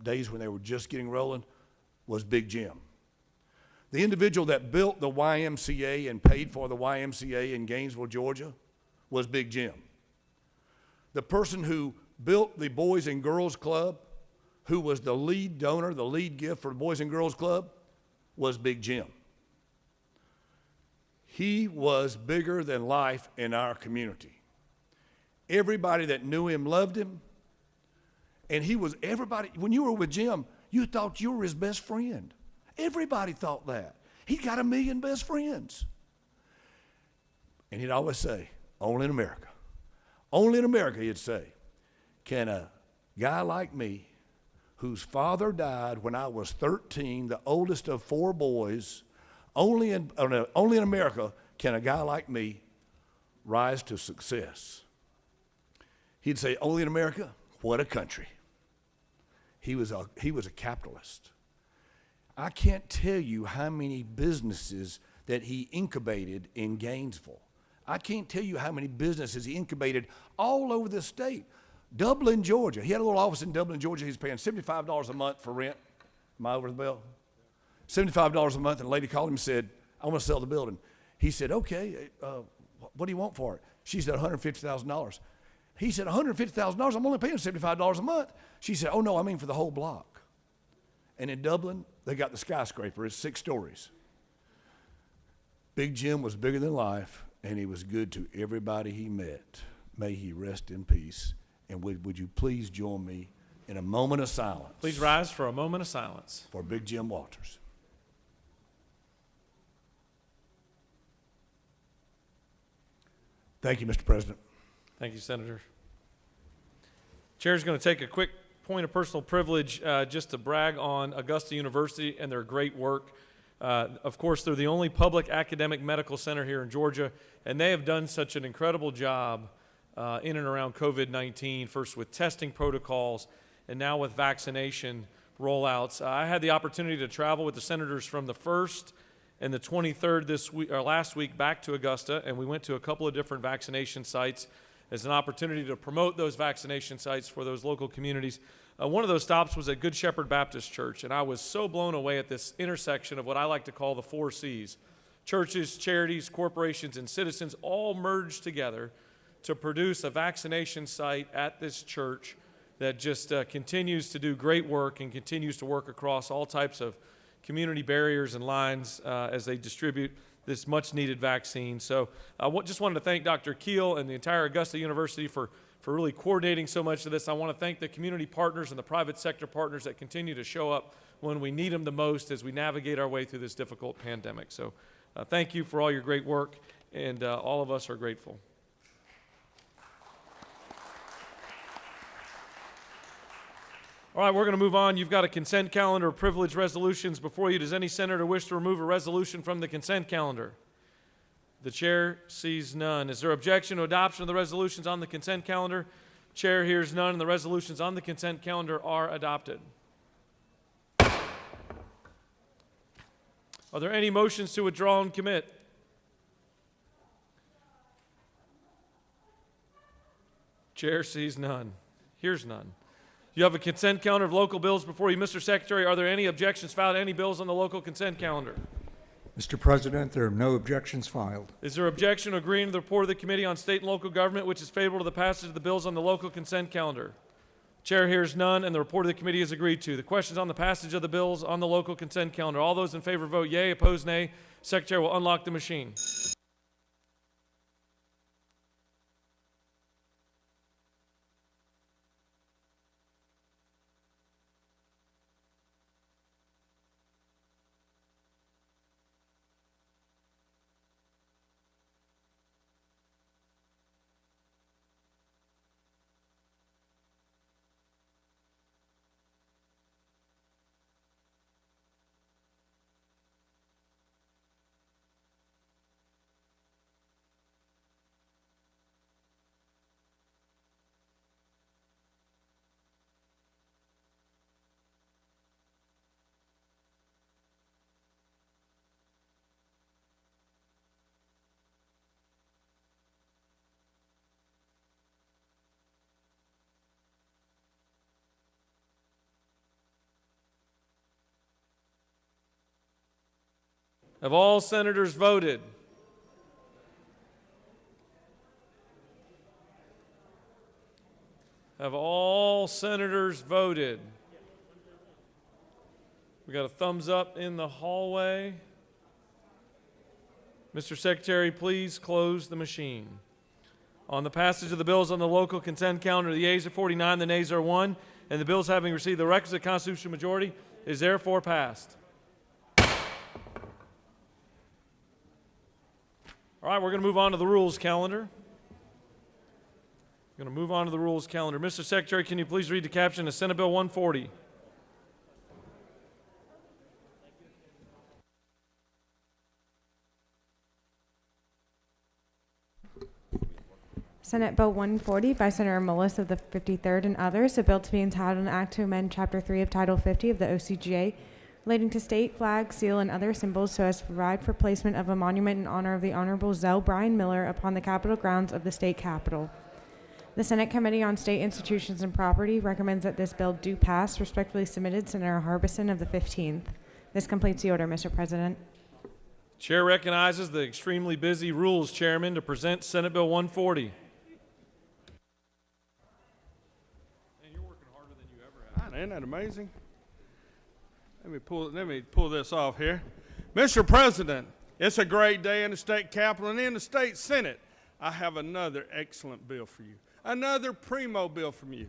days when they were just getting rolling, was Big Jim. The individual that built the YMCA and paid for the YMCA in Gainesville, Georgia, was Big Jim. The person who built the Boys and Girls Club, who was the lead donor, the lead gift for the Boys and Girls Club, was Big Jim. He was bigger than life in our community. Everybody that knew him loved him, and when you were with Jim, you thought you were his best friend. Everybody thought that. He got 1 million best friends. And he'd always say, only in America. Only in America, he'd say, can a guy like me, whose father died when I was 13, the oldest of 4 boys, only in America can a guy like me rise to success. He'd say, only in America? What a country. He was a capitalist. I can't tell you how many businesses that he incubated in Gainesville. I can't tell you how many businesses he incubated all over the state. Dublin, Georgia. He had a little office in Dublin, Georgia. He was paying $75 a month for rent. Am I over the bell? $75 a month, and a lady called him and said, I want to sell the building. He said, okay, what do you want for it? She said, $150,000. He said, $150,000? I'm only paying $75 a month. She said, oh, no, I mean for the whole block. And in Dublin, they got the skyscraper. It's 6 stories. Big Jim was bigger than life, and he was good to everybody he met. May he rest in peace. And would you please join me in a moment of silence? Please rise for a moment of silence. For Big Jim Walters. Thank you, Mr. President. Thank you, Senator. Chair's going to take a quick point of personal privilege just to brag on Augusta University and their great work. Of course, they're the only public academic medical center here in Georgia, and they have done such an incredible job in and around COVID-19, first with testing protocols and now with vaccination rollouts. I had the opportunity to travel with the senators from the 1st and the 23rd this week, or last week, back to Augusta, and we went to a couple of different vaccination sites as an opportunity to promote those vaccination sites for those local communities. One of those stops was at Good Shepherd Baptist Church, and I was so blown away at this intersection of what I like to call the 4 C's. Churches, charities, corporations, and citizens all merged together to produce a vaccination site at this church that just continues to do great work and continues to work across all types of community barriers and lines as they distribute this much-needed vaccine. So I just wanted to thank Dr. Keel and the entire Augusta University for really coordinating so much of this. I want to thank the community partners and the private sector partners that continue to show up when we need them the most as we navigate our way through this difficult pandemic. So thank you for all your great work, and all of us are grateful. All right, we're going to move on. You've got a consent calendar of privilege resolutions before you. Does any senator wish to remove a resolution from the consent calendar? The chair sees none. Is there objection to adoption of the resolutions on the consent calendar? Chair hears none, and the resolutions on the consent calendar are adopted. Are there any motions to withdraw and commit? Chair sees none. Hears none. You have a consent calendar of local bills before you. Mr. Secretary, are there any objections filed to any bills on the local consent calendar? Mr. President, there are no objections filed. Is there objection to agreeing to the report of the Committee on State and Local Government, which is favorable to the passage of the bills on the local consent calendar? Chair hears none, and the report of the committee is agreed to. The questions on the passage of the bills on the local consent calendar. All those in favor vote yea, opposed nay. Secretary will unlock the machine. Have all senators voted? Have all senators voted? We got a thumbs up in the hallway. Mr. Secretary, please close the machine. On the passage of the bills on the local consent calendar, the yeas are 49, the nays are 1, and the bills having received the requisite constitutional majority is therefore passed. All right, we're going to move on to the rules calendar. We're going to move on to the rules calendar. Mr. Secretary, can you please read the caption of Senate Bill 140? Senate Bill 140 by Senator Mullis of the 53rd and others, a bill to be entitled an act to amend Chapter 3 of Title 50 of the OCGA relating to state flag, seal, and other symbols so as to provide for placement of a monument in honor of the Honorable Zell Bryan Miller upon the Capitol grounds of the state capitol. The Senate Committee on State Institutions and Property recommends that this bill do pass. Respectfully submitted, Senator Harbison of the 15th. This completes the order, Mr. President. Chair recognizes the extremely busy Rules Chairman to present Senate Bill 140. Isn't that amazing? Let me pull this off here. Mr. President, it's a great day in the state capitol and in the state Senate. I have another excellent bill for you, another primo bill from you.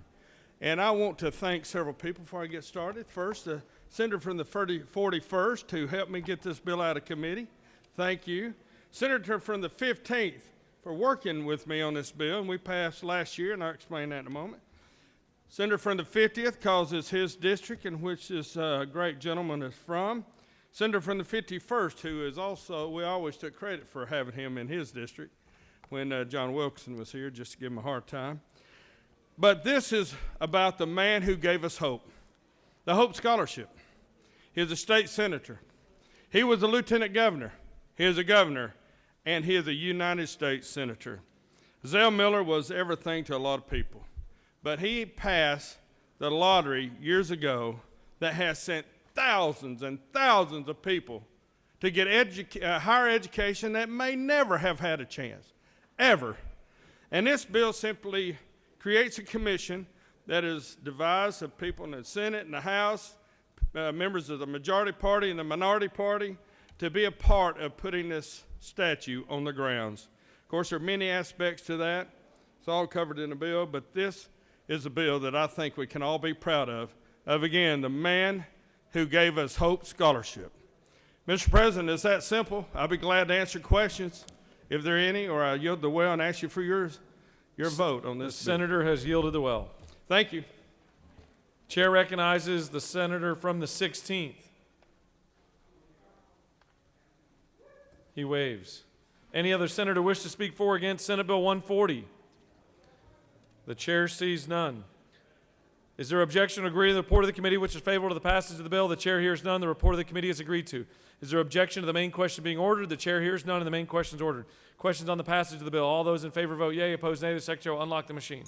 And I want to thank several people before I get started. First, the senator from the 41st who helped me get this bill out of committee. Thank you. Senator from the 15th for working with me on this bill, and we passed last year, and I'll explain that in a moment. Senator from the 50th, because it's his district in which this great gentleman is from. Senator from the 51st, who is also, we always took credit for having him in his district when John Wilkinson was here, just to give him a hard time. But this is about the man who gave us hope, the Hope Scholarship. He is a state senator. He was a lieutenant governor. He is a governor, and he is a United States senator. Zell Miller was everything to a lot of people. But he passed the lottery years ago that has sent thousands and thousands of people to get higher education that may never have had a chance, ever. And this bill simply creates a commission that is devised of people in the Senate and the House, members of the majority party and the minority party, to be a part of putting this statue on the grounds. Of course, there are many aspects to that. It's all covered in the bill, but this is a bill that I think we can all be proud of, again, the man who gave us Hope Scholarship. Mr. President, it's that simple. I'll be glad to answer questions if there are any, or I yield the well and ask you for your vote on this The bill. senator has yielded the well. Thank you. Chair recognizes the senator from the 16th. He waves. Any other senator wish to speak for or against Senate Bill 140? The chair sees none. Is there objection to agree to the report of the committee which is favorable to the passage of the bill? The chair hears none. The report of the committee is agreed to. Is there objection to the main question being ordered? The chair hears none and the main question is ordered. Questions on the passage of the bill. All those in favor vote yea. Opposed nay. The secretary will unlock the machine.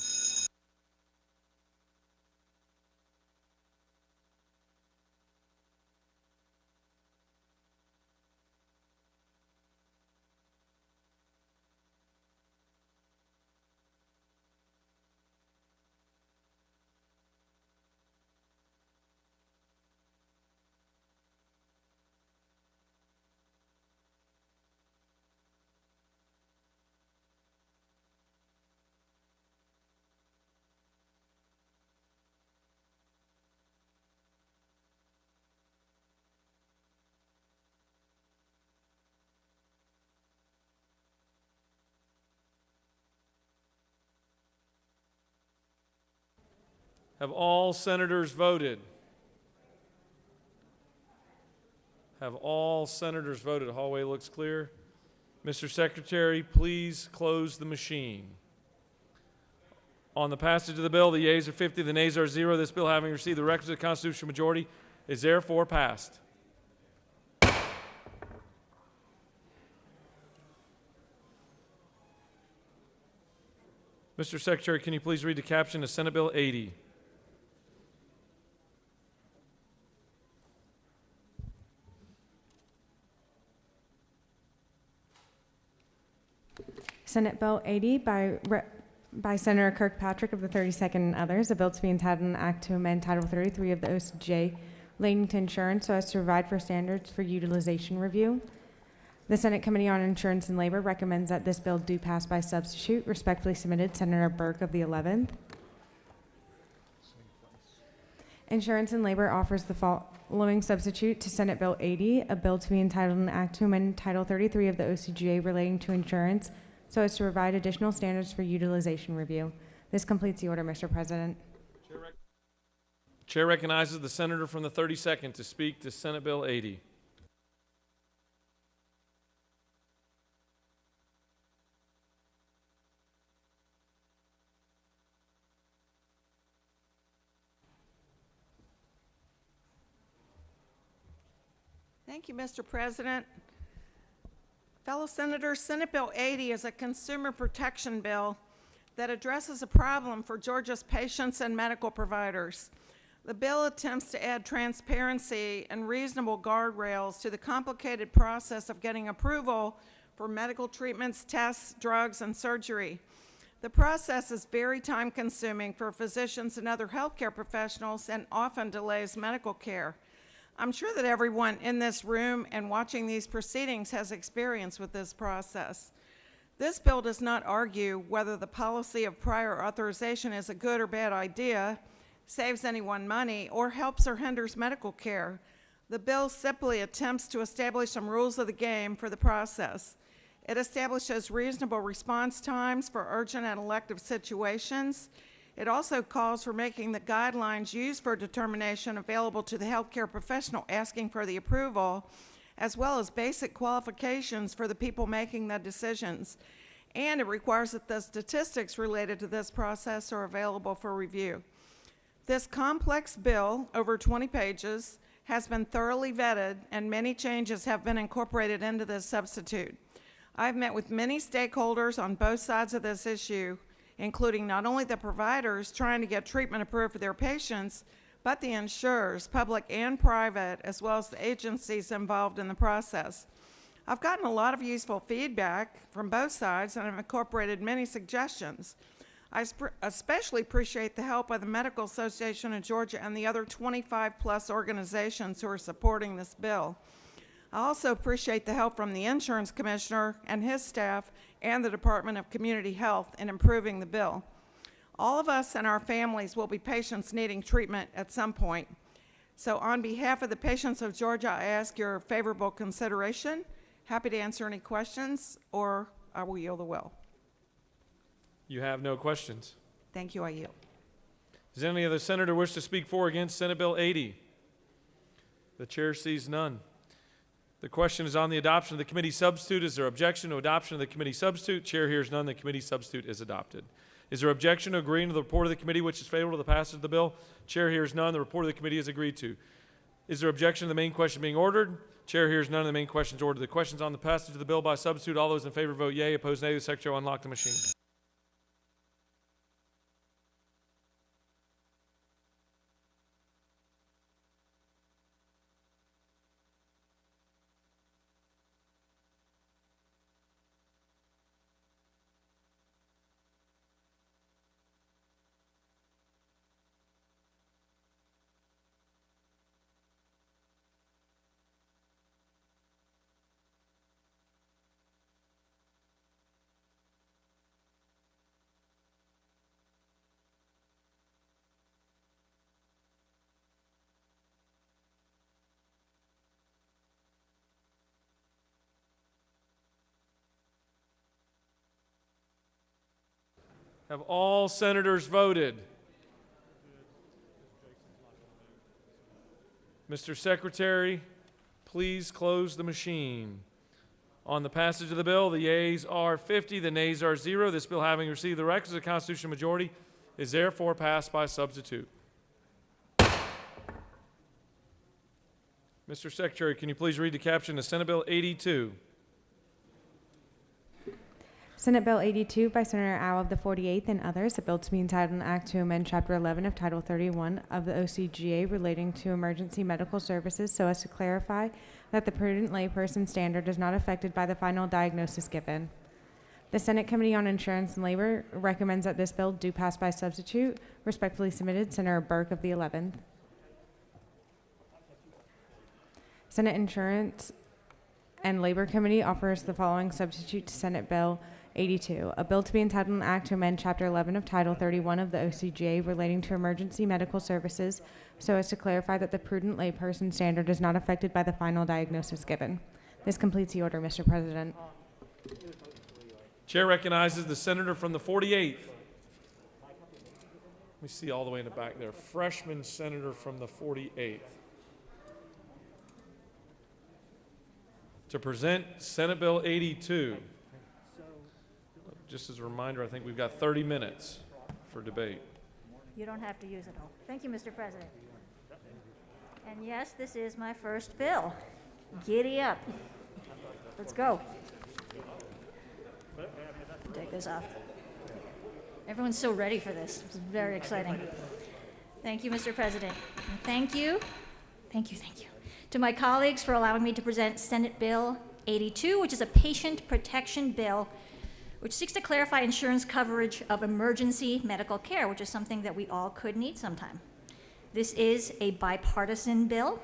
Have all senators voted? Have all senators voted? The hallway looks clear. Mr. Secretary, please close the machine. On the passage of the bill, the yeas are 50, the nays are 0. This bill, having received the requisite constitutional majority, is therefore passed. Mr. Secretary, can you please read the caption of Senate Bill 80? Senate Bill 80 by Senator Kirkpatrick of the 32nd and others, a bill to be entitled an act to amend Title 33 of the OCGA relating to insurance so as to provide for standards for utilization review. The Senate Committee on Insurance and Labor recommends that this bill do pass by substitute. Respectfully submitted, Senator Burke of the 11th. Insurance and Labor offers the Following substitute to Senate Bill 80, a bill to be entitled an act to amend Title 33 of the OCGA relating to insurance so as to provide additional standards for utilization review. This completes the order, Mr. President. Chair recognizes the senator from the 32nd to speak to Senate Bill 80. Thank you, Mr. President. Fellow Senators, Senate Bill 80 is a consumer protection bill that addresses a problem for Georgia's patients and medical providers. The bill attempts to add transparency and reasonable guardrails to the complicated process of getting approval for medical treatments, tests, drugs, and surgery. The process is very time-consuming for physicians and other healthcare professionals and often delays medical care. I'm sure that everyone in this room and watching these proceedings has experience with this process. This bill does not argue whether the policy of prior authorization is a good or bad idea, saves anyone money, or helps or hinders medical care. The bill simply attempts to establish some rules of the game for the process. It establishes reasonable response times for urgent and elective situations. It also calls for making the guidelines used for determination available to the healthcare professional asking for the approval, as well as basic qualifications for the people making the decisions. And it requires that the statistics related to this process are available for review. This complex bill, over 20 pages, has been thoroughly vetted, and many changes have been incorporated into this substitute. I've met with many stakeholders on both sides of this issue, including not only the providers trying to get treatment approved for their patients, but the insurers, public and private, as well as the agencies involved in the process. I've gotten a lot of useful feedback from both sides, and I've incorporated many suggestions. I especially appreciate the help of the Medical Association of Georgia and the other 25-plus organizations who are supporting this bill. I also appreciate the help from the Insurance Commissioner and his staff and the Department of Community Health in improving the bill. All of us and our families will be patients needing treatment at some point. So on behalf of the patients of Georgia, I ask your favorable consideration. Happy to answer any questions, or I will yield the will. You have no questions. Thank you, I yield. Does any other senator wish to speak for or against Senate Bill 80? The chair sees none. The question is on the adoption of the committee substitute. Is there objection to adoption of the committee substitute? Chair hears none. The committee substitute is adopted. Is there objection to agreeing to the report of the committee which is favorable to the passage of the bill? Chair hears none. The report of the committee is agreed to. Is there objection to the main question being ordered? Chair hears none. The main question is ordered. The question is on the passage of the bill by substitute. All those in favor vote yea. Opposed nay. The secretary will unlock the machine. Have all senators voted? Mr. Secretary, please close the machine. On the passage of the bill, the yeas are 50, the nays are 0. This bill, having received the requisite constitutional majority, is therefore passed by substitute. Mr. Secretary, can you please read the caption of Senate Bill 82? Senate Bill 82 by Senator Al of the 48th and others, a bill to be entitled an act to amend Chapter 11 of Title 31 of the OCGA relating to emergency medical services so as to clarify that the prudent layperson standard is not affected by the final diagnosis given. The Senate Committee on Insurance and Labor recommends that this bill do pass by substitute. Respectfully submitted, Senator Burke of the 11th. Senate Insurance and Labor Committee offers the following substitute to Senate Bill 82, a bill to be entitled an act to amend Chapter 11 of Title 31 of the OCGA relating to emergency medical services so as to clarify that the prudent layperson standard is not affected by the final diagnosis given. This completes the order, Mr. President. Chair recognizes the senator from the 48th. Let me see all the way in the back there. Freshman senator from the 48th. To present Senate Bill 82. Just as a reminder, I think we've got 30 minutes for debate. You don't have to use it all. Thank you, Mr. President. And yes, this is my first bill. Giddy up. Let's go. Take this off. Everyone's so ready for this. It's very exciting. Thank you, Mr. President. And thank you to my colleagues for allowing me to present Senate Bill 82, which is a patient protection bill which seeks to clarify insurance coverage of emergency medical care, which is something that we all could need sometime. This is a bipartisan bill.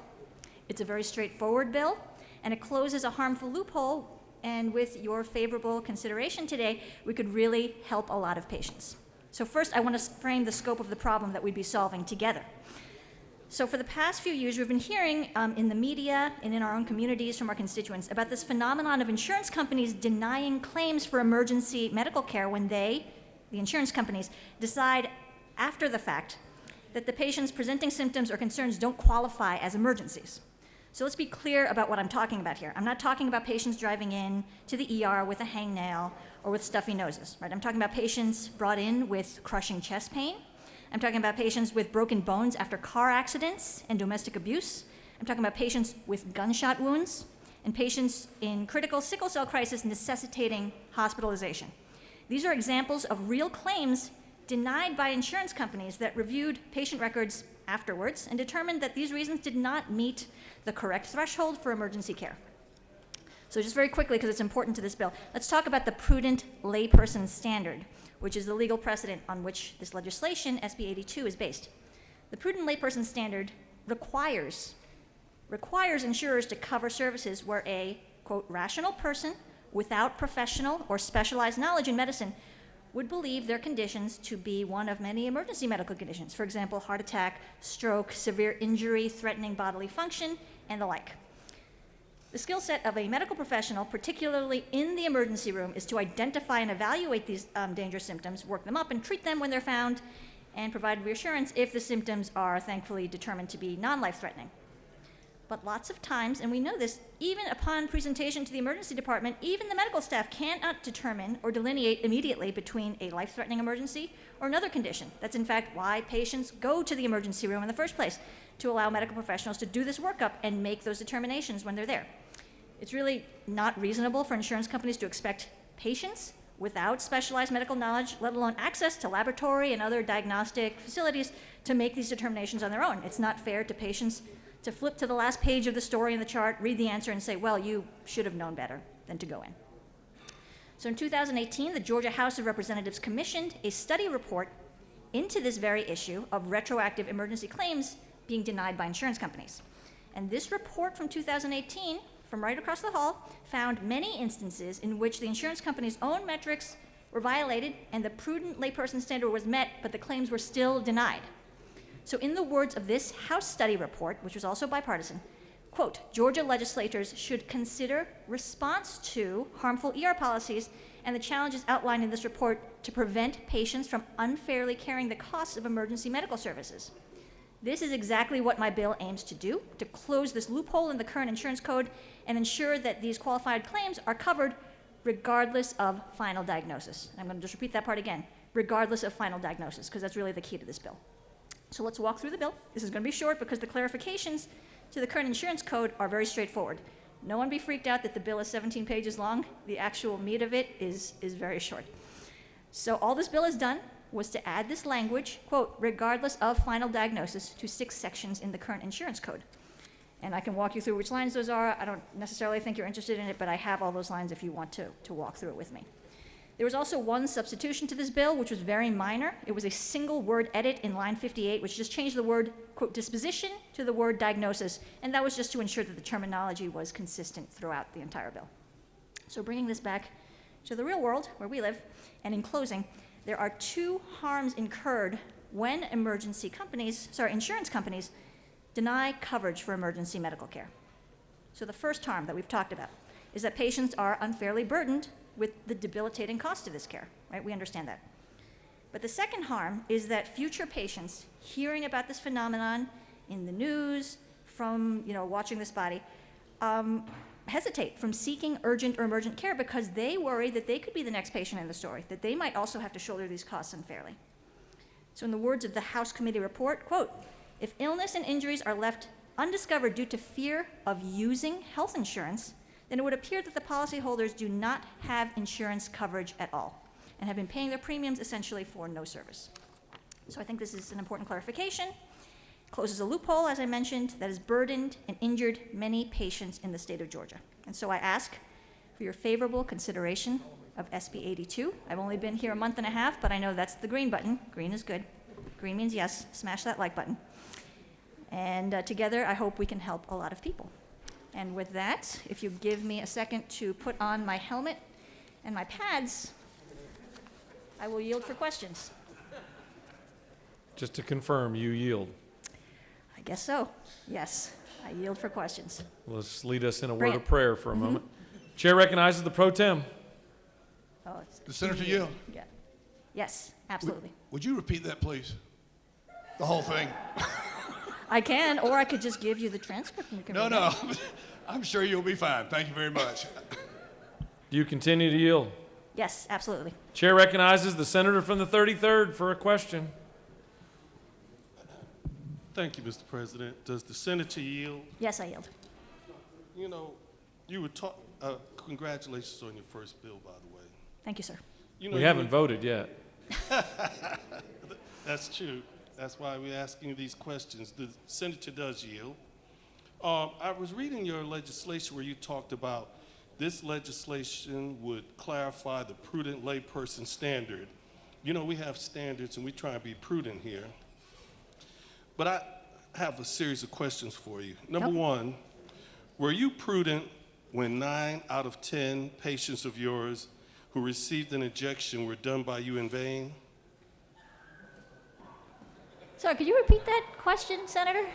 It's a very straightforward bill, and it closes a harmful loophole, and with your favorable consideration today, we could really help a lot of patients. So first, I want to frame the scope of the problem that we'd be solving together. So for the past few years, we've been hearing in the media and in our own communities from our constituents about this phenomenon of insurance companies denying claims for emergency medical care when they, the insurance companies, decide after the fact that the patients presenting symptoms or concerns don't qualify as emergencies. So let's be clear about what I'm talking about here. I'm not talking about patients driving in to the ER with a hangnail or with stuffy noses, right? I'm talking about patients brought in with crushing chest pain. I'm talking about patients with broken bones after car accidents and domestic abuse. I'm talking about patients with gunshot wounds and patients in critical sickle cell crisis necessitating hospitalization. These are examples of real claims denied by insurance companies that reviewed patient records afterwards and determined that these reasons did not meet the correct threshold for emergency care. So just very quickly, because it's important to this bill, let's talk about the prudent layperson standard, which is the legal precedent on which this legislation, SB 82, is based. The prudent layperson standard requires insurers to cover services where a, quote, rational person without professional or specialized knowledge in medicine would believe their conditions to be one of many emergency medical conditions. For example, heart attack, stroke, severe injury, threatening bodily function, and the like. The skill set of a medical professional, particularly in the emergency room, is to identify and evaluate these dangerous symptoms, work them up, and treat them when they're found, and provide reassurance if the symptoms are thankfully determined to be non-life-threatening. But lots of times, and we know this, even upon presentation to the emergency department, even the medical staff cannot determine or delineate immediately between a life-threatening emergency or another condition. That's in fact why patients go to the emergency room in the first place, to allow medical professionals to do this workup and make those determinations when they're there. It's really not reasonable for insurance companies to expect patients without specialized medical knowledge, let alone access to laboratory and other diagnostic facilities, to make these determinations on their own. It's not fair to patients to flip to the last page of the story in the chart, read the answer, and say, well, you should have known better than to go in. So in 2018, the Georgia House of Representatives commissioned a study report into this very issue of retroactive emergency claims being denied by insurance companies. And this report from 2018, from right across the hall, found many instances in which the insurance company's own metrics were violated and the prudent layperson standard was met, but the claims were still denied. So in the words of this House study report, which was also bipartisan, quote, Georgia legislators should consider response to harmful ER policies and the challenges outlined in this report to prevent patients from unfairly carrying the costs of emergency medical services. This is exactly what my bill aims to do, to close this loophole in the current insurance code and ensure that these qualified claims are covered regardless of final diagnosis. And I'm going to just repeat that part again, regardless of final diagnosis, because that's really the key to this bill. So let's walk through the bill. This is going to be short because the clarifications to the current insurance code are very straightforward. No one be freaked out that the bill is 17 pages long. The actual meat of it is very short. So all this bill has done was to add this language, quote, regardless of final diagnosis, to 6 sections in the current insurance code. And I can walk you through which lines those are. I don't necessarily think you're interested in it, but I have all those lines if you want to walk through it with me. There was also one substitution to this bill, which was very minor. It was a single word edit in line 58, which just changed the word, quote, disposition to the word diagnosis, and that was just to ensure that the terminology was consistent throughout the entire bill. So bringing this back to the real world where we live. And in closing, there are two harms incurred when insurance companies deny coverage for emergency medical care. So the first harm that we've talked about is that patients are unfairly burdened with the debilitating cost of this care, right? We understand that. But the second harm is that future patients hearing about this phenomenon in the news, from watching this body, hesitate from seeking urgent or emergent care because they worry that they could be the next patient in the story, that they might also have to shoulder these costs unfairly. So in the words of the House Committee report, quote, "If illness and injuries are left undiscovered due to fear of using health insurance, then it would appear that the policyholders do not have insurance coverage at all and have been paying their premiums essentially for no service." So I think this is an important clarification. Closes a loophole, as I mentioned, that has burdened and injured many patients in the state of Georgia. And so I ask for your favorable consideration of SB 82. I've only been here a month and a half, but I know that's the green button. Green is good. Green means yes. Smash that like button. And together, I hope we can help a lot of people. And with that, if you give me a second to put on my helmet and my pads, I will yield for questions. Just to confirm, you yield. I guess so. Yes, I yield for questions. Let's lead us in a Bring word it. of prayer for a moment. Chair recognizes the pro tem. Oh, The Senator yield. Yeah. Yes, absolutely. Would you repeat that, please? The whole thing? I can, or I could just give you the transcript and you can read it. I'm sure you'll be fine. Thank you very much. Do you continue to yield? Yes, absolutely. Chair recognizes the senator from the 33rd for a question. Thank you, Mr. President. Does the senator yield? Yes, I yield. You were congratulations on your first bill, by the way. Thank you, sir. We haven't voted yet. That's true. That's why we're asking you these questions. The senator does yield. I was reading your legislation where you talked about this legislation would clarify the prudent layperson standard. We have standards and we try and be prudent here. But I have a series of questions for you. Number one, were you prudent when 9 out of 10 patients of yours who received an injection were done by you in vain? Sorry, could you repeat that question, Senator?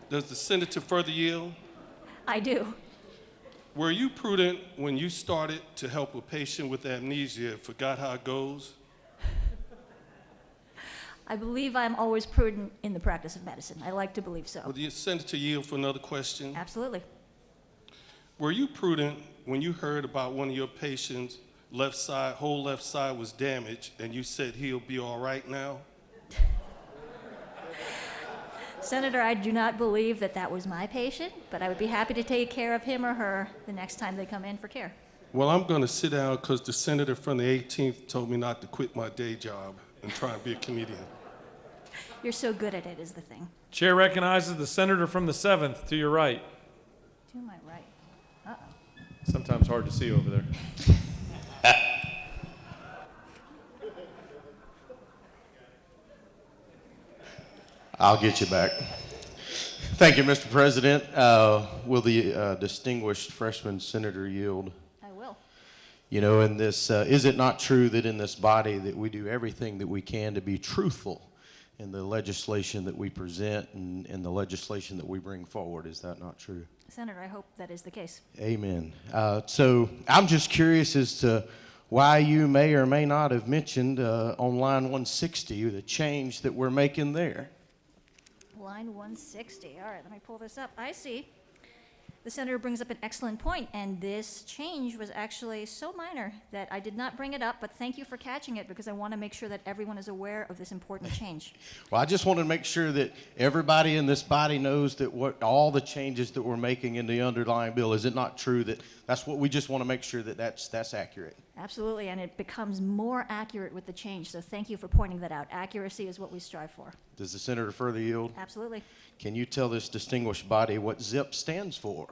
Does the senator further yield? I do. Were you prudent when you started to help a patient with amnesia and forgot how it goes? I believe I'm always prudent in the practice of medicine. I like to believe so. Will the senator yield for another question? Absolutely. Were you prudent when you heard about one of your patients' whole left side was damaged, and you said he'll be all right now? Senator, I do not believe that that was my patient, but I would be happy to take care of him or her the next time they come in for care. Well, I'm going to sit down because the senator from the 18th told me not to quit my day job and try and be a comedian. You're so good at it is the thing. Chair recognizes the senator from the 7th to your right. To my right. Uh-oh. Sometimes hard to see over there. I'll get you back. Thank you, Mr. President. Will the distinguished freshman senator yield? I will. In this, is it not true that in this body that we do everything that we can to be truthful in the legislation that we present and the legislation that we bring forward? Is that not true? Senator, I hope that is the case. Amen. So I'm just curious as to why you may or may not have mentioned on line 160 the change that we're making there. Line 160. All right, let me pull this up. I see. The senator brings up an excellent point, and this change was actually so minor that I did not bring it up, but thank you for catching it because I want to make sure that everyone is aware of this important change. Well, I just wanted to make sure that everybody in this body knows that what all the changes that we're making in the underlying bill, is it not true that that's what we just want to make sure that that's accurate? Absolutely, and it becomes more accurate with the change, so thank you for pointing that out. Accuracy is what we strive for. Does the senator further yield? Absolutely. Can you tell this distinguished body what ZIP stands for?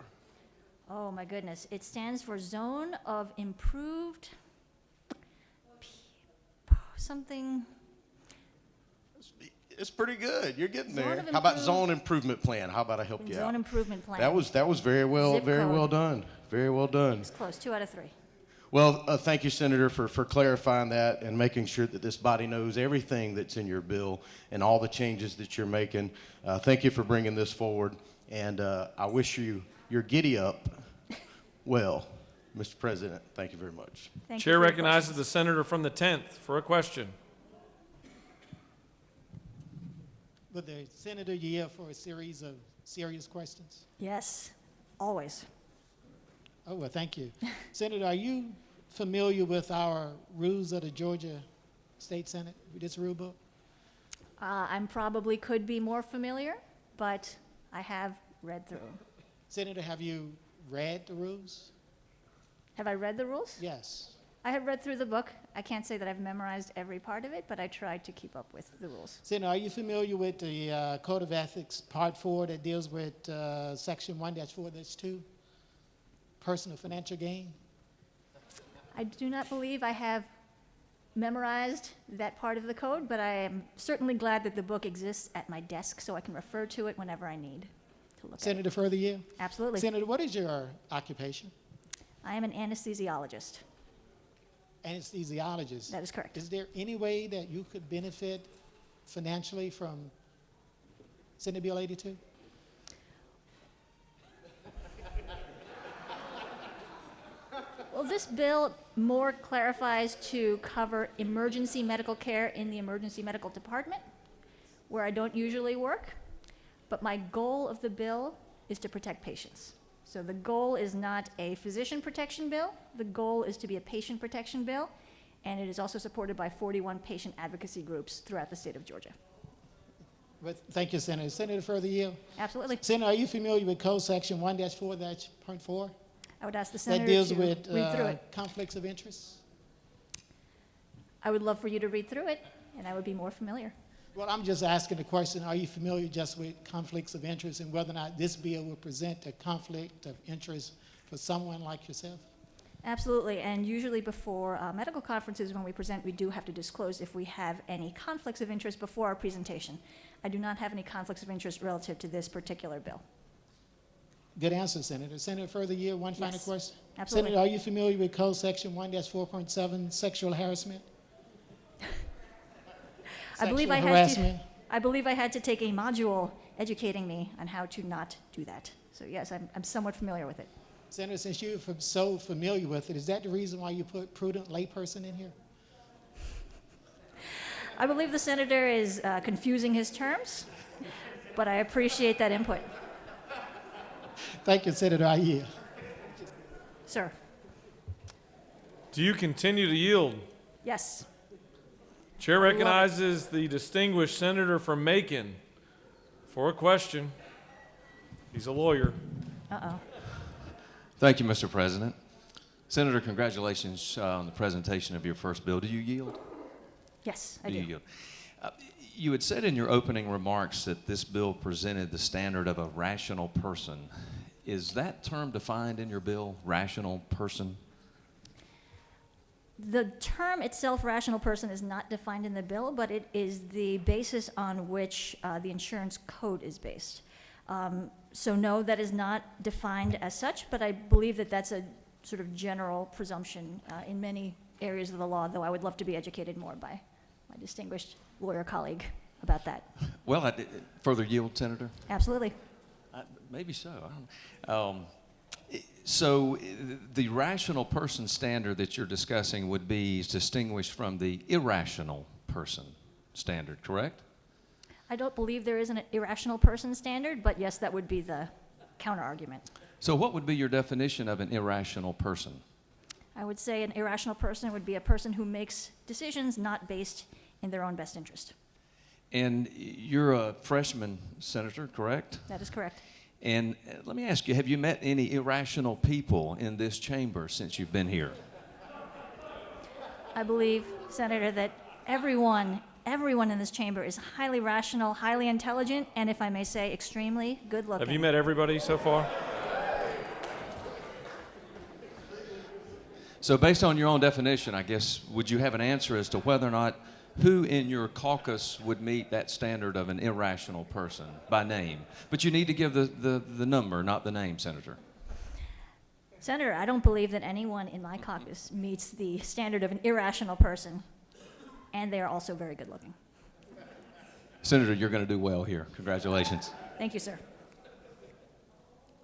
Oh my goodness, it stands for Zone of Improved something. It's pretty good. You're getting Zone there. of How about improved- zone improvement plan? How about I help you out? Zone Improvement Plan. That was very well Zip code. done. Very well done. It's close, 2 out of 3. Well, thank you, Senator, for clarifying that and making sure that this body knows everything that's in your bill and all the changes that you're making. Thank you for bringing this forward, and I wish you your giddy up well. Mr. President, thank you very much. Chair recognizes the senator from the 10th for a question. Would the senator yield for a series of serious questions? Yes, always. Oh, well, thank you. Senator, are you familiar with our rules of the Georgia State Senate, this rule book? I'm probably could be more familiar, but I have read through them. Senator, have you read the rules? Have I read the rules? Yes. I have read through the book. I can't say that I've memorized every part of it, but I tried to keep up with the rules. Senator, are you familiar with the Code of Ethics, Part 4, that deals with Section 1-4-2, personal financial gain? I do not believe I have memorized that part of the code, but I am certainly glad that the book exists at my desk so I can refer to it whenever I need to look Senator, at it. further you? Absolutely. Senator, what is your occupation? I am an anesthesiologist. Anesthesiologist. That is correct. Is there any way that you could benefit financially from Senate Bill 82? Well, this bill more clarifies to cover emergency medical care in the emergency medical department, where I don't usually work. But my goal of the bill is to protect patients. So the goal is not a physician protection bill. The goal is to be a patient protection bill, and it is also supported by 41 patient advocacy groups throughout the state of Georgia. But thank you, Senator. Senator, further yield? Absolutely. Senator, are you familiar with Code Section 1-4-.4? I would ask the senator That deals to with read through it. conflicts of interest? I would love for you to read through it, and I would be more familiar. Well, I'm just asking the question, are you familiar just with conflicts of interest and whether or not this bill will present a conflict of interest for someone like yourself? Absolutely, and usually before medical conferences when we present, we do have to disclose if we have any conflicts of interest before our presentation. I do not have any conflicts of interest relative to this particular bill. Good answer, Senator. Senator, further yield, one final Yes, question. absolutely. Senator, are you familiar with Code Section 1-4.7, sexual harassment? I believe Sexual I harassment? I believe I had to take a module educating me on how to not do that. So yes, I'm somewhat familiar with it. Senator, since you're so familiar with it, is that the reason why you put prudent layperson in here? I believe the senator is confusing his terms, but I appreciate that input. Thank you, Senator. I yield. Sir. Do you continue to yield? Yes. Chair recognizes the distinguished senator from Macon for a question. He's a lawyer. Uh-oh. Thank you, Mr. President. Senator, congratulations on the presentation of your first bill. Do you yield? Yes, I Do do. you yield? You had said in your opening remarks that this bill presented the standard of a rational person. Is that term defined in your bill, rational person? The term itself, rational person, is not defined in the bill, but it is the basis on which the insurance code is based. So no, that is not defined as such, but I believe that that's a sort of general presumption in many areas of the law, though I would love to be educated more by my distinguished lawyer colleague about that. Well, further yield, Senator? Absolutely. Maybe so. I don't know. So the rational person standard that you're discussing would be distinguished from the irrational person standard, correct? I don't believe there is an irrational person standard, but yes, that would be the counter-argument. So what would be your definition of an irrational person? I would say an irrational person would be a person who makes decisions not based in their own best interest. And you're a freshman, Senator, correct? That is correct. And let me ask you, have you met any irrational people in this chamber since you've been here? I believe, Senator, that everyone in this chamber is highly rational, highly intelligent, and if I may say, extremely good looking. Have you met everybody so far? So based on your own definition, I guess, would you have an answer as to whether or not who in your caucus would meet that standard of an irrational person by name? But you need to give the number, not the name, Senator. Senator, I don't believe that anyone in my caucus meets the standard of an irrational person, and they are also very good looking. Senator, you're going to do well here. Congratulations. Thank you, sir.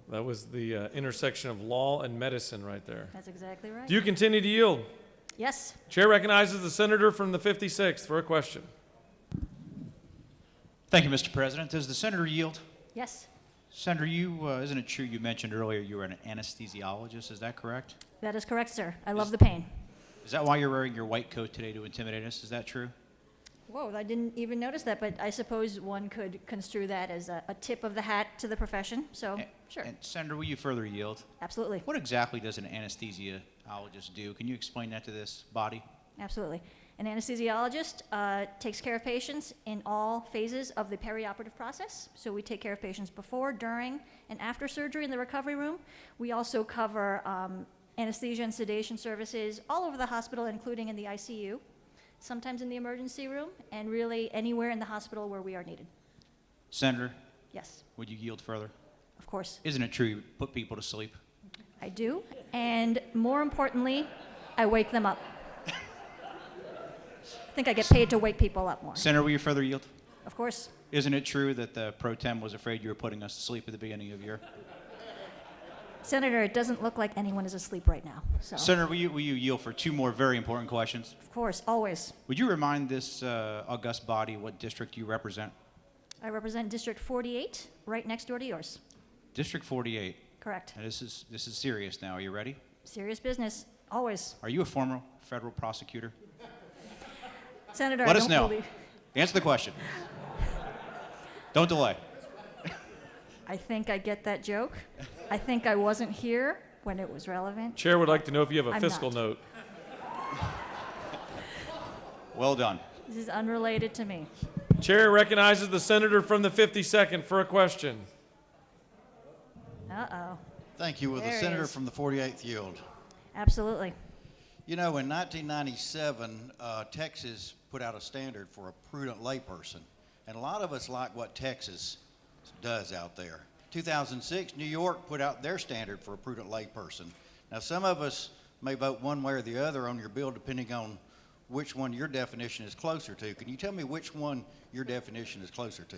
That was the intersection of law and medicine right there. That's exactly right. Do you continue to yield? Yes. Chair recognizes the senator from the 56th for a question. Thank you, Mr. President. Does the senator yield? Yes. Senator, isn't it true you mentioned earlier you were an anesthesiologist? Is that correct? That is correct, sir. I love the pain. Is that why you're wearing your white coat today, to intimidate us? Is that true? Whoa, I didn't even notice that, but I suppose one could construe that as a tip of the hat to the profession, so sure. And Senator, will you further yield? Absolutely. What exactly does an anesthesiologist do? Can you explain that to this body? Absolutely. An anesthesiologist takes care of patients in all phases of the perioperative process. So we take care of patients before, during, and after surgery in the recovery room. We also cover anesthesia and sedation services all over the hospital, including in the ICU, sometimes in the emergency room, and really anywhere in the hospital where we are needed. Senator? Yes. Would you yield further? Of course. Isn't it true you put people to sleep? I do, and more importantly, I wake them up. I think I get paid to wake people up more. Senator, will you further yield? Of course. Isn't it true that the pro tem was afraid you were putting us to sleep at the beginning of your... Senator, it doesn't look like anyone is asleep right now. So. Senator, will you yield for two more very important questions? Of course, always. Would you remind this august body what district you represent? I represent District 48, right next door to yours. District 48. Correct. Now, this is serious now. Are you ready? Serious business, always. Are you a former federal prosecutor? Senator, Let I us don't know. believe... Answer the question. Don't delay. I think I get that joke. I think I wasn't here when it was relevant. Chair would like to know if you have a I'm fiscal not. note. Well done. This is unrelated to me. Chair recognizes the senator from the 52nd for a question. Uh-oh. Thank you. Will the There he senator is. from the 48th yield? Absolutely. You know, in 1997, Texas put out a standard for a prudent layperson, and a lot of us like what Texas does out there. 2006, New York put out their standard for a prudent layperson. Now, some of us may vote one way or the other on your bill depending on which one your definition is closer to. Can you tell me which one your definition is closer to?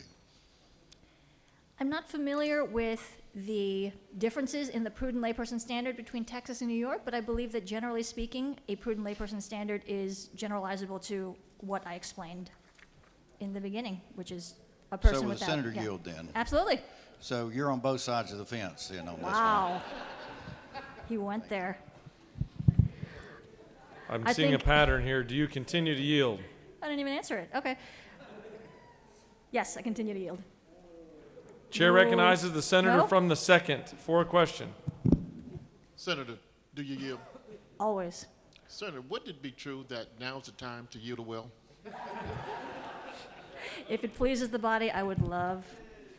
I'm not familiar with the differences in the prudent layperson standard between Texas and New York, but I believe that generally speaking, a prudent layperson standard is generalizable to what I explained in the beginning, which is a person So will the without... senator yeah. yield then? Absolutely. So you're on both sides of the fence then on this one. Wow. He went there. I'm I seeing a think- pattern here. Do you continue to yield? I didn't even answer it. Okay. Yes, I continue to yield. Chair No. recognizes the senator No? from the 2nd for a question. Senator, do you yield? Always. Senator, would it be true that now's the time to yield a will? If it pleases the body, I would love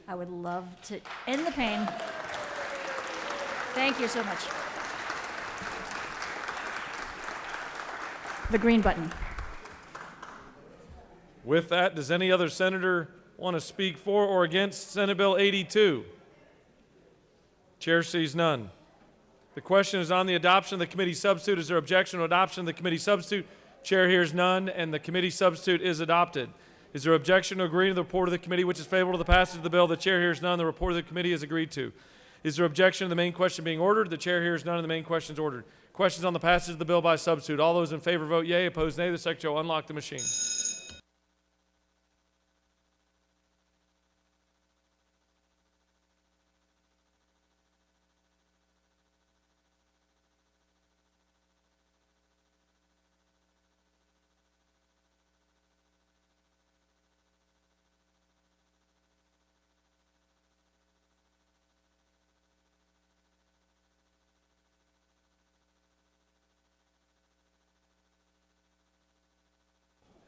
to end the pain. Thank you so much. The green button. With that, does any other senator want to speak for or against Senate Bill 82? Chair sees none. The question is on the adoption of the committee substitute. Is there objection to adoption of the committee substitute? Chair hears none, and the committee substitute is adopted. Is there objection to agreeing to the report of the committee which is favorable to the passage of the bill? The chair hears none. The report of the committee is agreed to. Is there objection to the main question being ordered? The chair hears none, and the main question is ordered. Questions on the passage of the bill by substitute. All those in favor vote yea. Opposed, nay. The secretary will unlock the machine.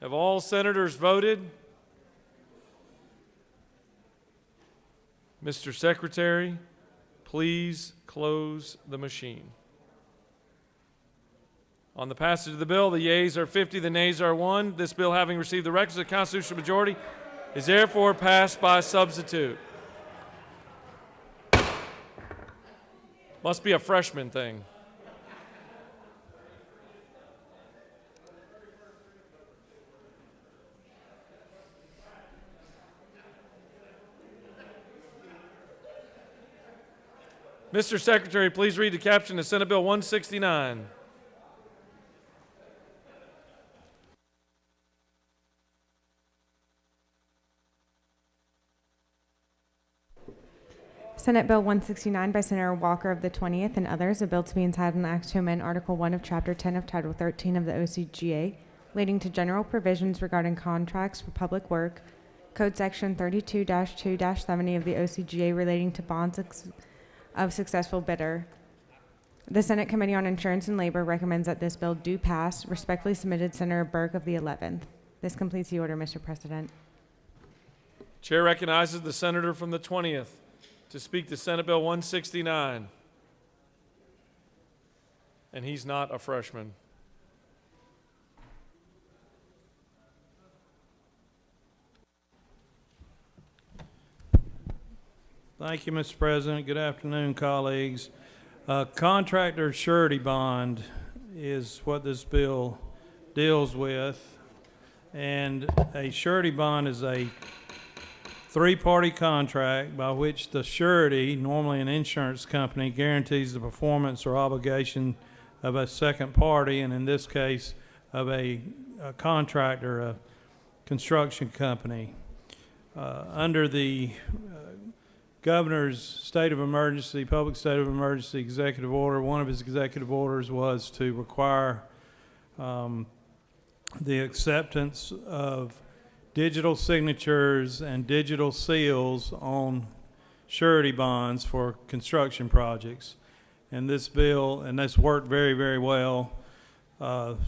Have all senators voted? Mr. Secretary, please close the machine. On the passage of the bill, the yeas are 50, the nays are 1. This bill, having received the requisite constitutional majority, is therefore passed by substitute. Must be a freshman thing. Mr. Secretary, please read the caption of Senate Bill 169. Senate Bill 169 by Senator Walker of the 20th and others, a bill to be entitled an act to amend Article 1 of Chapter 10 of Title 13 of the OCGA, relating to general provisions regarding contracts for public work, Code Section 32-2-70 of the OCGA relating to bonds of successful bidder. The Senate Committee on Insurance and Labor recommends that this bill do pass. Respectfully submitted, Senator Burke of the 11th. This completes the order, Mr. President. Chair recognizes the senator from the 20th to speak to Senate Bill 169. And he's not a freshman. Thank you, Mr. President. Good afternoon, colleagues. Contractor surety bond is what this bill deals with. And a surety bond is a three-party contract by which the surety, normally an insurance company, guarantees the performance or obligation of a second party, and in this case, of a contractor, a construction company. Under the governor's state of emergency, public state of emergency executive order, one of his executive orders was to require the acceptance of digital signatures and digital seals on surety bonds for construction projects. And this bill, and this worked very, very well, and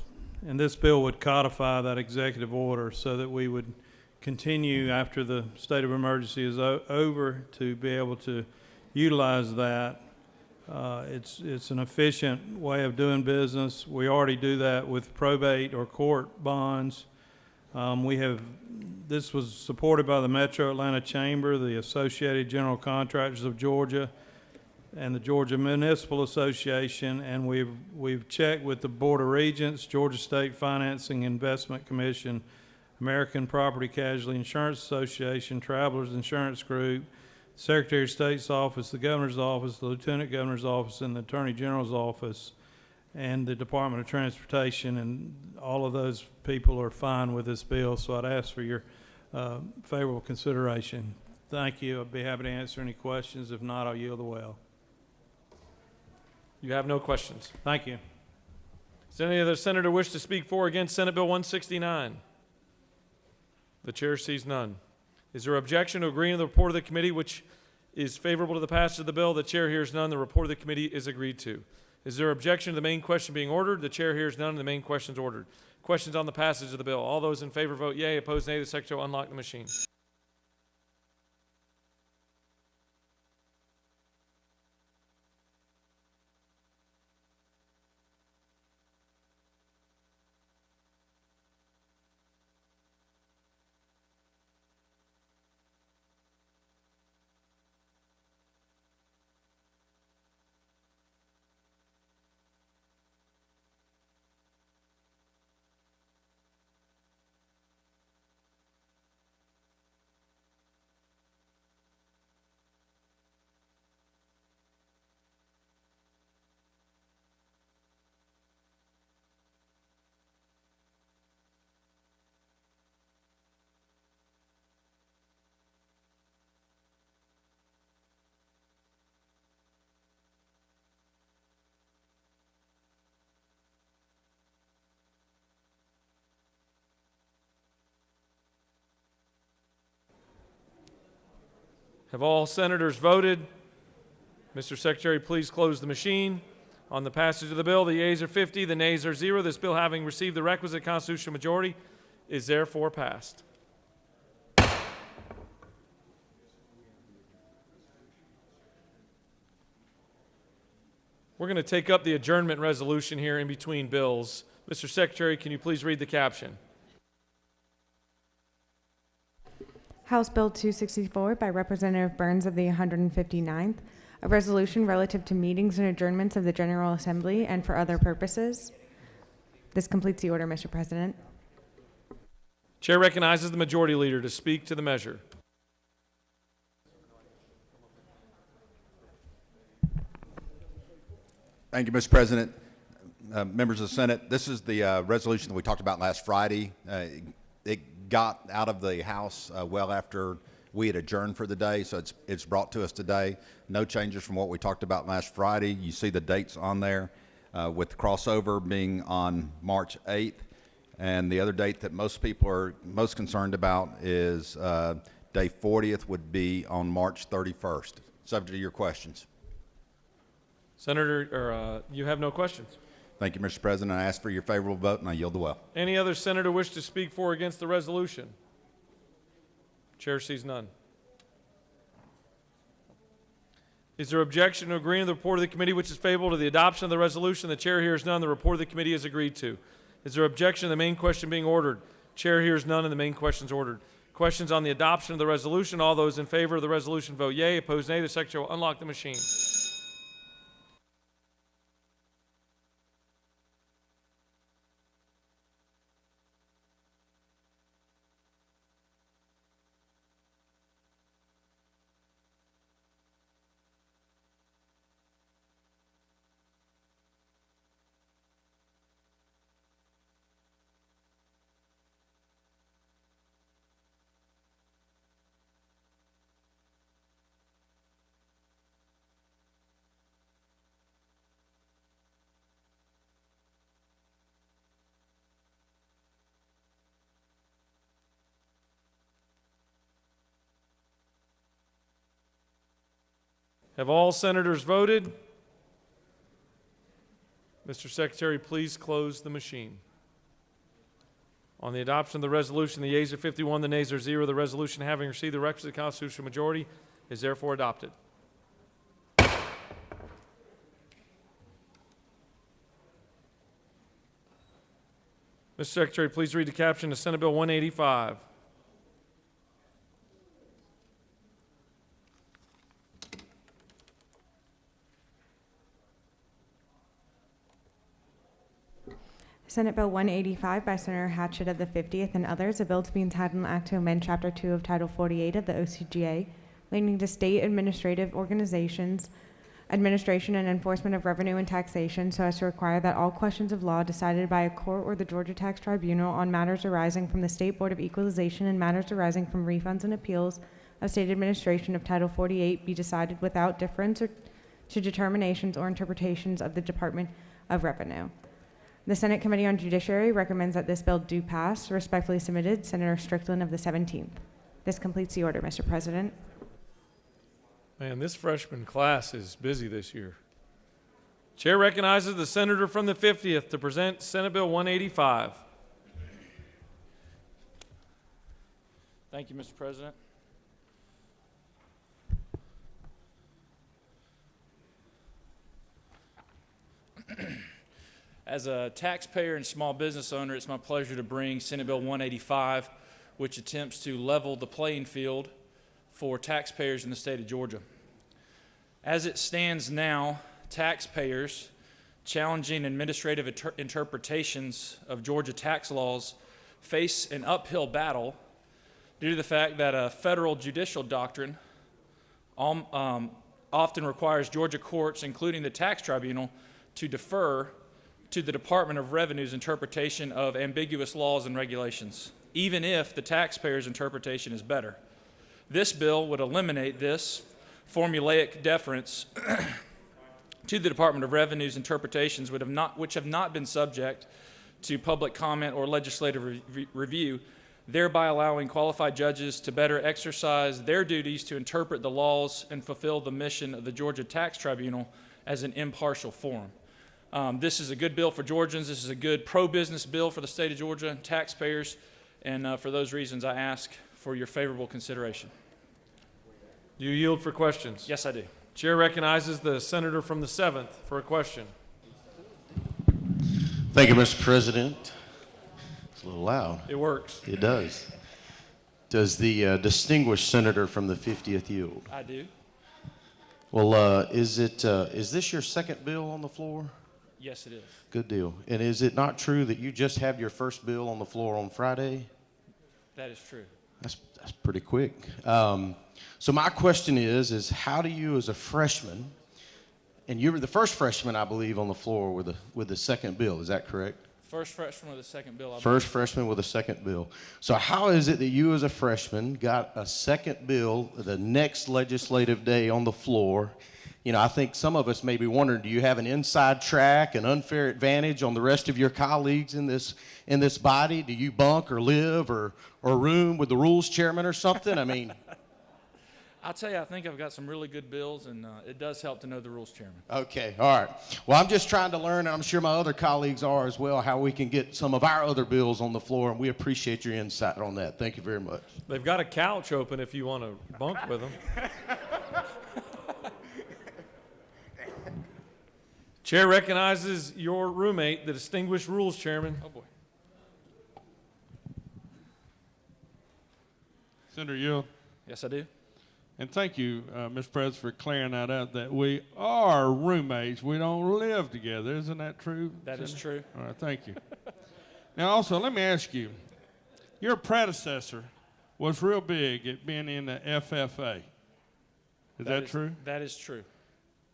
this bill would codify that executive order so that we would continue after the state of emergency is over to be able to utilize that. It's an efficient way of doing business. We already do that with probate or court bonds. This was supported by the Metro Atlanta Chamber, the Associated General Contractors of Georgia, and the Georgia Municipal Association, and we've checked with the Board of Regents, Georgia State Financing Investment Commission, American Property Casualty Insurance Association, Travelers Insurance Group, Secretary of State's office, the Governor's office, the Lieutenant Governor's office, and the Attorney General's office, and the Department of Transportation, and all of those people are fine with this bill, so I'd ask for your favorable consideration. Thank you. I'd be happy to answer any questions. If not, I'll yield the well. You have no questions. Thank you. Does any other senator wish to speak for or against Senate Bill 169? The chair sees none. Is there objection to agreeing to the report of the committee which is favorable to the passage of the bill? The chair hears none. The report of the committee is agreed to. Is there objection to the main question being ordered? The chair hears none, and the main question is ordered. Questions on the passage of the bill? All those in favor vote yea. Opposed, nay. The secretary will unlock the machine. Have all senators voted? Mr. Secretary, please close the machine. On the passage of the bill, the yeas are 50, the nays are 0. This bill, having received the requisite constitutional majority, is therefore passed. We're going to take up the adjournment resolution here in between bills. Mr. Secretary, can you please read the caption? House Bill 264 by Representative Burns of the 159th, a resolution relative to meetings and adjournments of the General Assembly and for other purposes. This completes the order, Mr. President. Chair recognizes the Majority Leader to speak to the measure. Thank you, Mr. President. Members of the Senate, this is the resolution that we talked about last Friday. It got out of the House well after we had adjourned for the day, so it's brought to us today. No changes from what we talked about last Friday. You see the dates on there, with the crossover being on March 8th. And the other date that most people are most concerned about is day 40th would be on March 31st. Subject to your questions. Senator, you have no questions. Thank you, Mr. President. I ask for your favorable vote, and I yield the well. Any other senator wish to speak for or against the resolution? Chair sees none. Is there objection to agreeing to the report of the committee which is favorable to the adoption of the resolution? The chair hears none. The report of the committee is agreed to. Is there objection to the main question being ordered? Chair hears none, and the main question is ordered. Questions on the adoption of the resolution? All those in favor of the resolution vote yea. Opposed, nay. The secretary will unlock the machine. Have all senators voted? Mr. Secretary, please close the machine. On the adoption of the resolution, the yeas are 51, the nays are 0. The resolution, having received the requisite constitutional majority, is therefore adopted. Mr. Secretary, please read the caption of Senate Bill 185. Senate Bill 185 by Senator Hatchett of the 50th and others, a bill to be entitled an act to amend Chapter 2 of Title 48 of the OCGA, relating to state administrative organizations, administration and enforcement of revenue and taxation, so as to require that all questions of law decided by a court or the Georgia Tax Tribunal on matters arising from the State Board of Equalization and matters arising from refunds and appeals of state administration of Title 48 be decided without difference or to determinations or interpretations of the Department of Revenue. The Senate Committee on Judiciary recommends that this bill do pass. Respectfully submitted, Senator Strickland of the 17th. This completes the order, Mr. President. Man, this freshman class is busy this year. Chair recognizes the senator from the 50th to present Senate Bill 185. Thank you, Mr. President. As a taxpayer and small business owner, it's my pleasure to bring Senate Bill 185, which attempts to level the playing field for taxpayers in the state of Georgia. As it stands now, taxpayers challenging administrative interpretations of Georgia tax laws face an uphill battle due to the fact that a federal judicial doctrine often requires Georgia courts, including the tax tribunal, to defer to the Department of Revenue's interpretation of ambiguous laws and regulations, even if the taxpayer's interpretation is better. This bill would eliminate this formulaic deference to the Department of Revenue's interpretations which have not been subject to public comment or legislative review, thereby allowing qualified judges to better exercise their duties to interpret the laws and fulfill the mission of the Georgia Tax Tribunal as an impartial forum. This is a good bill for Georgians. This is a good pro-business bill for the state of Georgia and taxpayers, and for those reasons I ask for your favorable consideration. Do you yield for questions? Yes, I do. Chair recognizes the senator from the 7th for a question. Thank you, Mr. President. It's a little loud. It works. It does. Does the distinguished senator from the 50th yield? I do. Well, is this your second bill on the floor? Yes, it is. Good deal. And is it not true that you just had your first bill on the floor on Friday? That is true. That's pretty quick. So my question is how do you as a freshman, and you were the first freshman, I believe, on the floor with the second bill, is that correct? First freshman with a second bill. First freshman with a second bill. So how is it that you as a freshman got a second bill the next legislative day on the floor? You know, I think some of us may be wondering, do you have an inside track, an unfair advantage on the rest of your colleagues in this body? Do you bunk or live or room with the rules chairman or something? I mean... I'll tell you, I think I've got some really good bills, and it does help to know the rules chairman. Okay, all right. Well, I'm just trying to learn, and I'm sure my other colleagues are as well, how we can get some of our other bills on the floor, and we appreciate your insight on that. Thank you very much. They've got a couch open if you want to bunk with them. Chair recognizes your roommate, the distinguished rules chairman. Oh, boy. Senator Yield. Yes, I do. And thank you, Mr. President, for clearing that up, that we are roommates. We don't live together. Isn't that true? That is true. All right, thank you. Now, also, let me ask you, your predecessor was real big at being in the FFA. Is that true? That is true.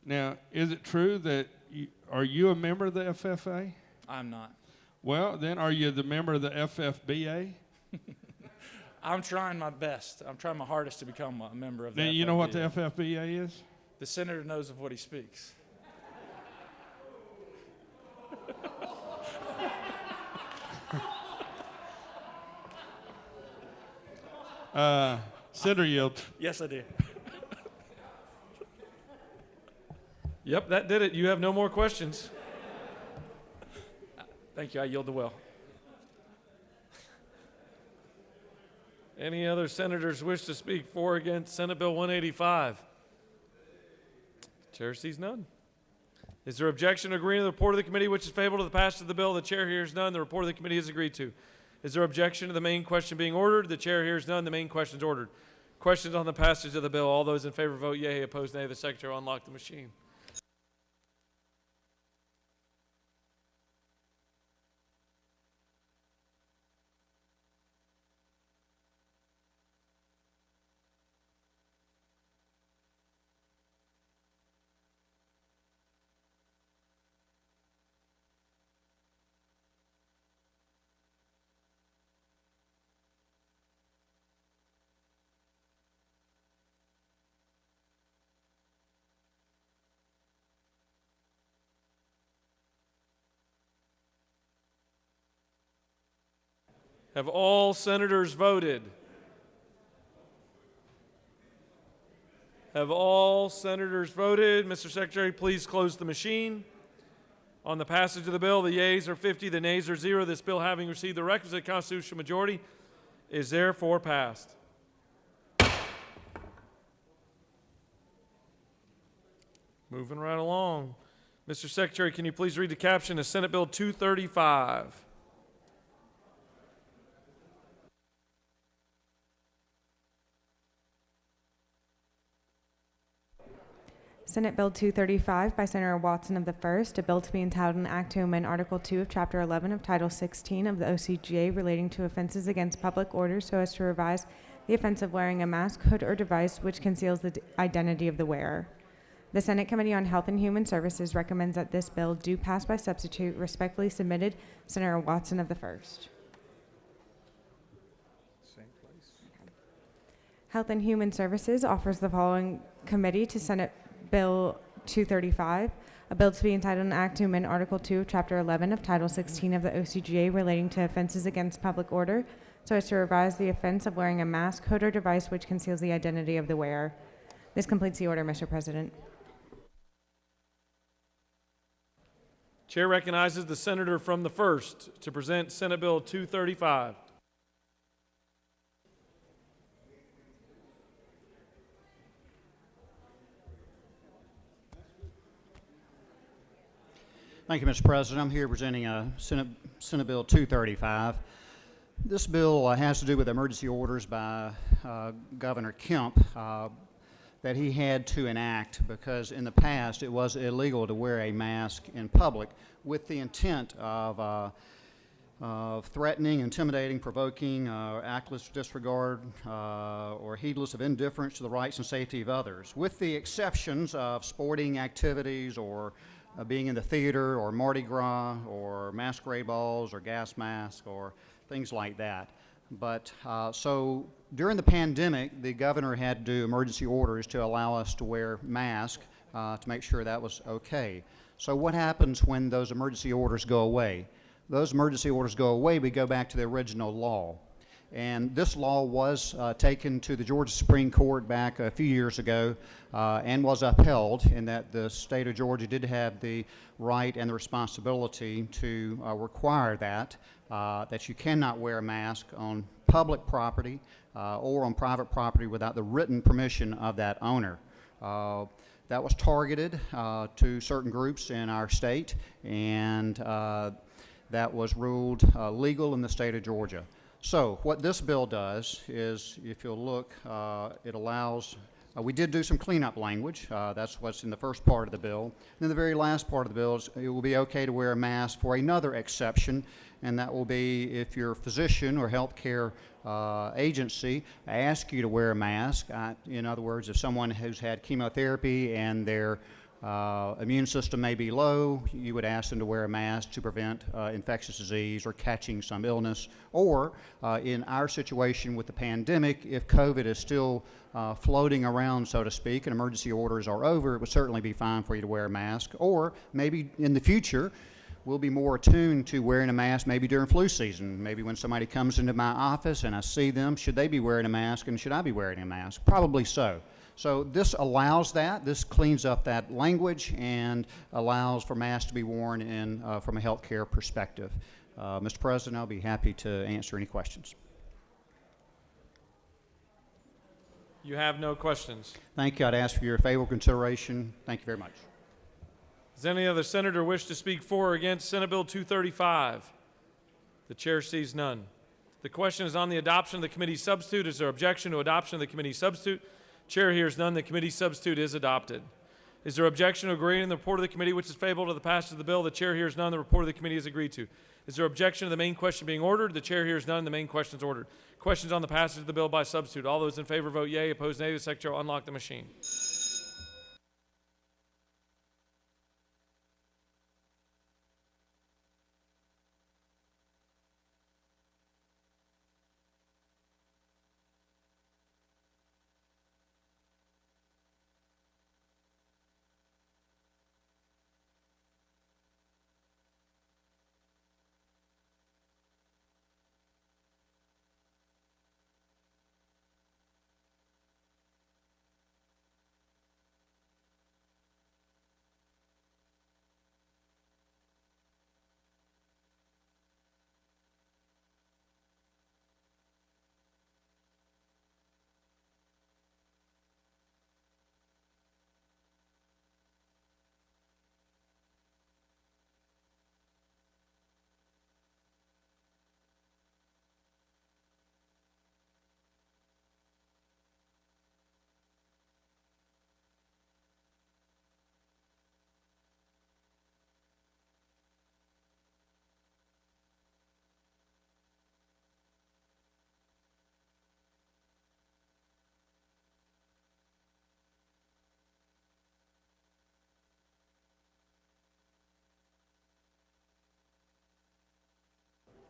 Now, is it true that are you a member of the FFA? I'm not. Well, then are you the member of the FFBA? I'm trying my best. I'm trying my hardest to become a member of the Then you know what the FFBA is? The senator knows of what he speaks. Senator Yield. Yes, I do. Yep, that did it. You have no more questions. Thank you. I yield the well. Any other senators wish to speak for or against Senate Bill 185? Chair sees none. Is there objection to agreeing to the report of the committee which is favorable to the passage of the bill? The chair hears none. The report of the committee is agreed to. Is there objection to the main question being ordered? The chair hears none. The main question is ordered. Questions on the passage of the bill. All those in favor vote yea. Opposed nay. The secretary will unlock the machine. Have all senators voted? Have all senators voted? Mr. Secretary, please close the machine. On the passage of the bill, the yeas are 50, the nays are 0. This bill, having received the requisite constitutional majority, is therefore passed. Moving right along. Mr. Secretary, can you please read the caption of Senate Bill 235? Senate Bill 235 by Senator Watson of the 1st, a bill to be entitled an act to amend Article 2 of Chapter 11 of Title 16 of the OCGA relating to offenses against public order so as to revise the offense of wearing a mask, hood, or device which conceals the identity of the wearer. The Senate Committee on Health and Human Services recommends that this bill do pass by substitute. Respectfully submitted, Senator Watson of the 1st. Health and Human Services offers the following committee to Senate Bill 235, a bill to be entitled an act to amend Article 2 of Chapter 11 of Title 16 of the OCGA relating to offenses against public order so as to revise the offense of wearing a mask, hood, or device which conceals the identity of the wearer. This completes the order, Mr. President. Chair recognizes the senator from the 1st to present Senate Bill 235. Thank you, Mr. President. I'm here presenting Senate Bill 235. This bill has to do with emergency orders by Governor Kemp that he had to enact because in the past it was illegal to wear a mask in public with the intent of threatening, intimidating, provoking, actless disregard, or heedless of indifference to the rights and safety of others, with the exceptions of sporting activities or being in the theater or Mardi Gras or masquerade balls or gas masks or things like that. But so during the pandemic, the governor had to do emergency orders to allow us to wear masks to make sure that was okay. So what happens when those emergency orders go away? Those emergency orders go away, we go back to the original law. And this law was taken to the Georgia Supreme Court back a few years ago and was upheld in that the state of Georgia did have the right and the responsibility to require that you cannot wear a mask on public property or on private property without the written permission of that owner. That was targeted to certain groups in our state, and that was ruled legal in the state of Georgia. So what this bill does is, if you'll look, it allows, we did do some cleanup language. That's what's in the first part of the bill. And then the very last part of the bill is it will be okay to wear a mask for another exception, and that will be if your physician or healthcare agency asks you to wear a mask. In other words, if someone who's had chemotherapy and their immune system may be low, you would ask them to wear a mask to prevent infectious disease or catching some illness. Or in our situation with the pandemic, if COVID is still floating around, so to speak, and emergency orders are over, it would certainly be fine for you to wear a mask. Or maybe in the future, we'll be more attuned to wearing a mask maybe during flu season. Maybe when somebody comes into my office and I see them, should they be wearing a mask and should I be wearing a mask? Probably so. So this allows that. This cleans up that language and allows for masks to be worn in, from a healthcare perspective. Mr. President, I'll be happy to answer any questions. You have no questions. Thank you. I'd ask for your favorable consideration. Thank you very much. Does any other senator wish to speak for or against Senate Bill 235? The chair sees none. The question is on the adoption of the committee substitute. Is there objection to adoption of the committee substitute? Chair hears none. The committee substitute is adopted. Is there objection to agreeing to the report of the committee which is favorable to the passage of the bill? The chair hears none. The report of the committee is agreed to. Is there objection to the main question being ordered? The chair hears none. The main question is ordered. Questions on the passage of the bill by substitute. All those in favor vote yea. Opposed nay. The secretary will unlock the machine.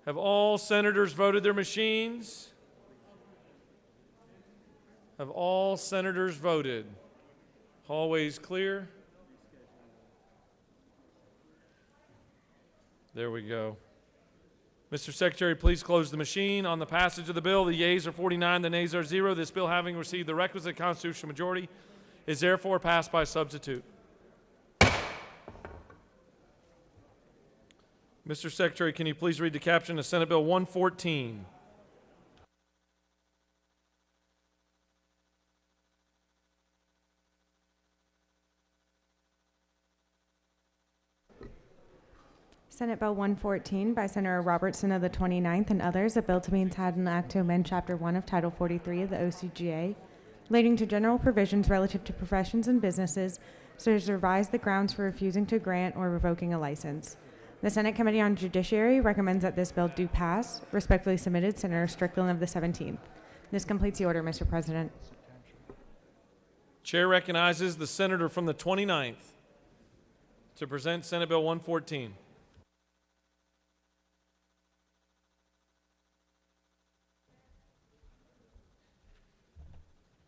Have all senators voted their machines? Have all senators voted? Hallways clear? There we go. Mr. Secretary, please close the machine. On the passage of the bill, the yeas are 49, the nays are 0. This bill, having received the requisite constitutional majority, is therefore passed by substitute. Mr. Secretary, can you please read the caption of Senate Bill 114? Senate Bill 114 by Senator Robertson of the 29th and others, a bill to be entitled an act to amend Chapter 1 of Title 43 of the OCGA relating to general provisions relative to professions and businesses, so as to revise the grounds for refusing to grant or revoking a license. The Senate Committee on Judiciary recommends that this bill do pass. Respectfully submitted, Senator Strickland of the 17th. This completes the order, Mr. President. Chair recognizes the senator from the 29th to present Senate Bill 114.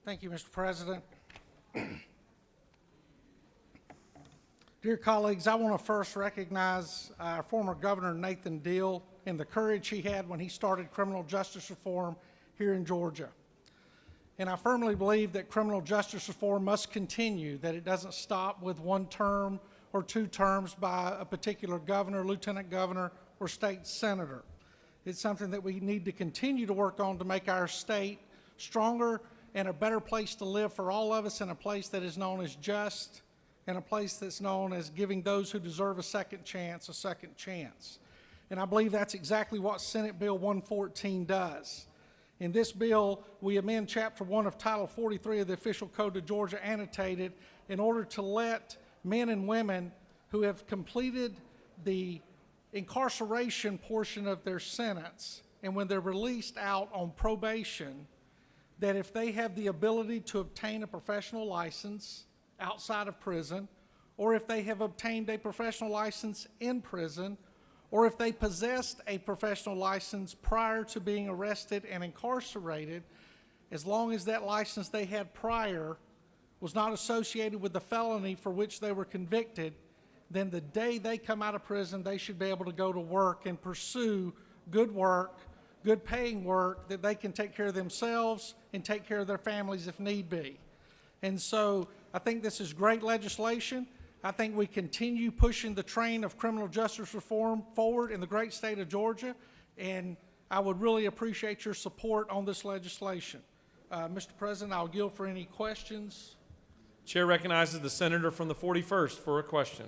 Thank you, Mr. President. Dear colleagues, I want to first recognize our former Governor Nathan Deal and the courage he had when he started criminal justice reform here in Georgia. And I firmly believe that criminal justice reform must continue, that it doesn't stop with one term or two terms by a particular governor, lieutenant governor, or state senator. It's something that we need to continue to work on to make our state stronger and a better place to live for all of us, in a place that is known as just, and a place that's known as giving those who deserve a second chance a second chance. And I believe that's exactly what Senate Bill 114 does. In this bill, we amend Chapter 1 of Title 43 of the Official Code of Georgia, annotated, in order to let men and women who have completed the incarceration portion of their sentence, and when they're released out on probation, that if they have the ability to obtain a professional license outside of prison, or if they have obtained a professional license in prison, or if they possessed a professional license prior to being arrested and incarcerated, as long as that license they had prior was not associated with the felony for which they were convicted, then the day they come out of prison, they should be able to go to work and pursue good work, good paying work, that they can take care of themselves and take care of their families if need be. And so I think this is great legislation. I think we continue pushing the train of criminal justice reform forward in the great state of Georgia, and I would really appreciate your support on this legislation. Mr. President, I'll yield for any questions. Chair recognizes the senator from the 41st for a question.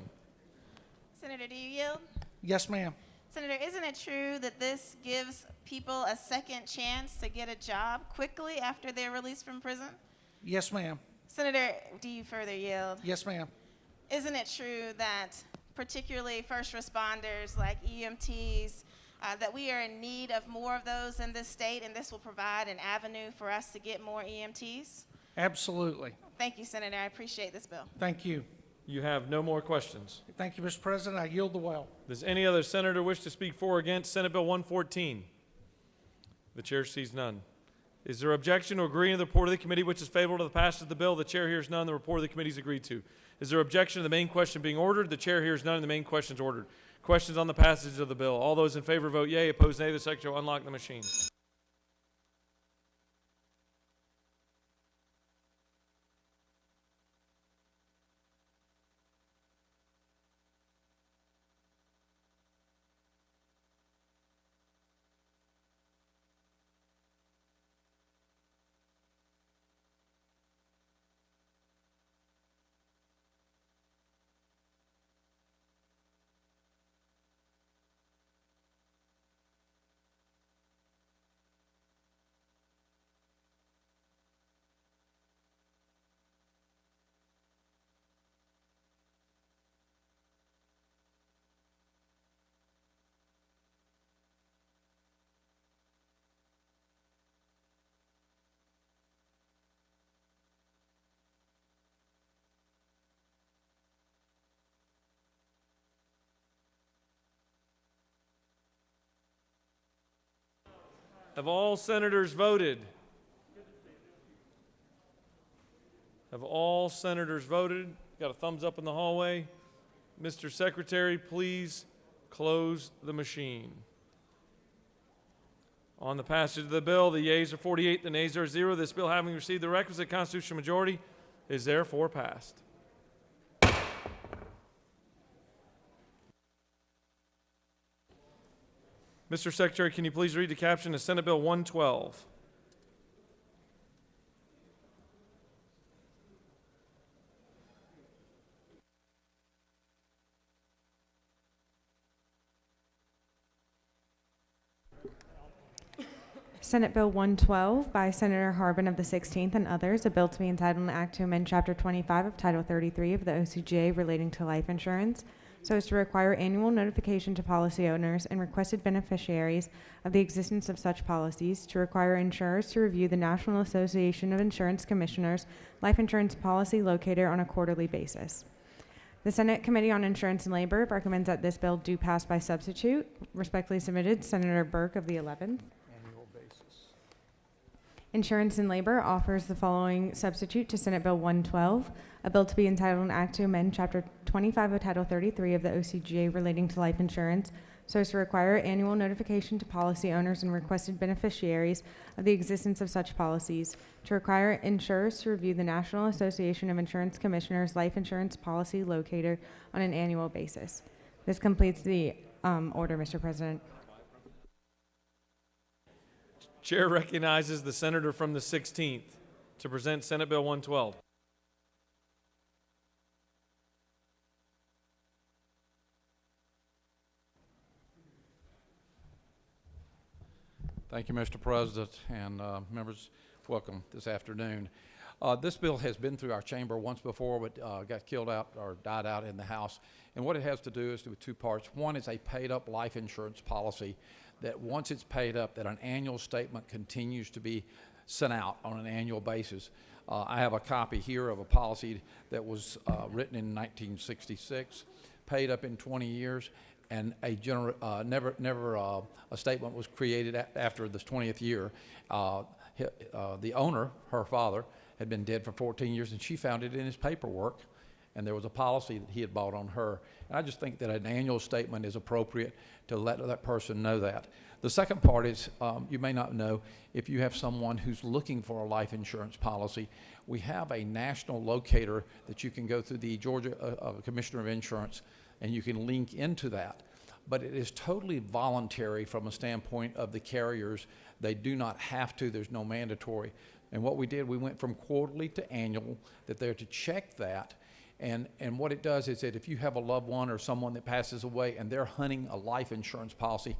Senator, do you yield? Yes, ma'am. Senator, isn't it true that this gives people a second chance to get a job quickly after they're released from prison? Yes, ma'am. Senator, do you further yield? Yes, ma'am. Isn't it true that particularly first responders like EMTs, that we are in need of more of those in this state, and this will provide an avenue for us to get more EMTs? Absolutely. Thank you, Senator. I appreciate this bill. Thank you. You have no more questions. Thank you, Mr. President. I yield the well. Does any other senator wish to speak for or against Senate Bill 114? The chair sees none. Is there objection to agreeing to the report of the committee which is favorable to the passage of the bill? The chair hears none. The report of the committee is agreed to. Is there objection to the main question being ordered? The chair hears none, and the main question is ordered. Questions on the passage of the bill. All those in favor vote yea. Opposed, nay. The secretary will unlock the machine. Have all senators voted? Have all senators voted? Got a thumbs up in the hallway. Mr. Secretary, please close the machine. On the passage of the bill, the yeas are 48, the nays are 0. This bill, having received the requisite constitutional majority, is therefore passed. Mr. Secretary, can you please read the caption of Senate Bill 112? Senate Bill 112 by Senator Harbin of the 16th and others, a bill to be entitled an act to amend Chapter 25 of Title 33 of the OCGA relating to life insurance, so as to require annual notification to policy owners and requested beneficiaries of the existence of such policies, to require insurers to review the National Association of Insurance Commissioners' life insurance policy locator on a quarterly basis. The Senate Committee on Insurance and Labor recommends that this bill do pass by substitute. Respectfully submitted, Senator Burke of the 11th. Insurance and Labor offers the following substitute to Senate Bill 112, a bill to be entitled an act to amend Chapter 25 of Title 33 of the OCGA relating to life insurance, so as to require annual notification to policy owners and requested beneficiaries of the existence of such policies, to require insurers to review the National Association of Insurance Commissioners' life insurance policy locator on an annual basis. This completes the order, Mr. President. Chair recognizes the senator from the 16th to present Senate Bill 112. Thank you, Mr. President, and members, welcome this afternoon. This bill has been through our chamber once before, but got killed out or died out in the House. And what it has to do is with two parts. One is a paid-up life insurance policy that once it's paid up, that an annual statement continues to be sent out on an annual basis. I have a copy here of a policy that was written in 1966, paid up in 20 years, and never a statement was created after this 20th year. The owner, her father, had been dead for 14 years, and she found it in his paperwork, and there was a policy that he had bought on her. And I just think that an annual statement is appropriate to let that person know that. The second part is, you may not know, if you have someone who's looking for a life insurance policy, we have a national locator that you can go through the Georgia Commissioner of Insurance, and you can link into that. But it is totally voluntary from a standpoint of the carriers. They do not have to, there's no mandatory. And what we did, we went from quarterly to annual, that they're to check that. And what it does is that if you have a loved one or someone that passes away and they're hunting a life insurance policy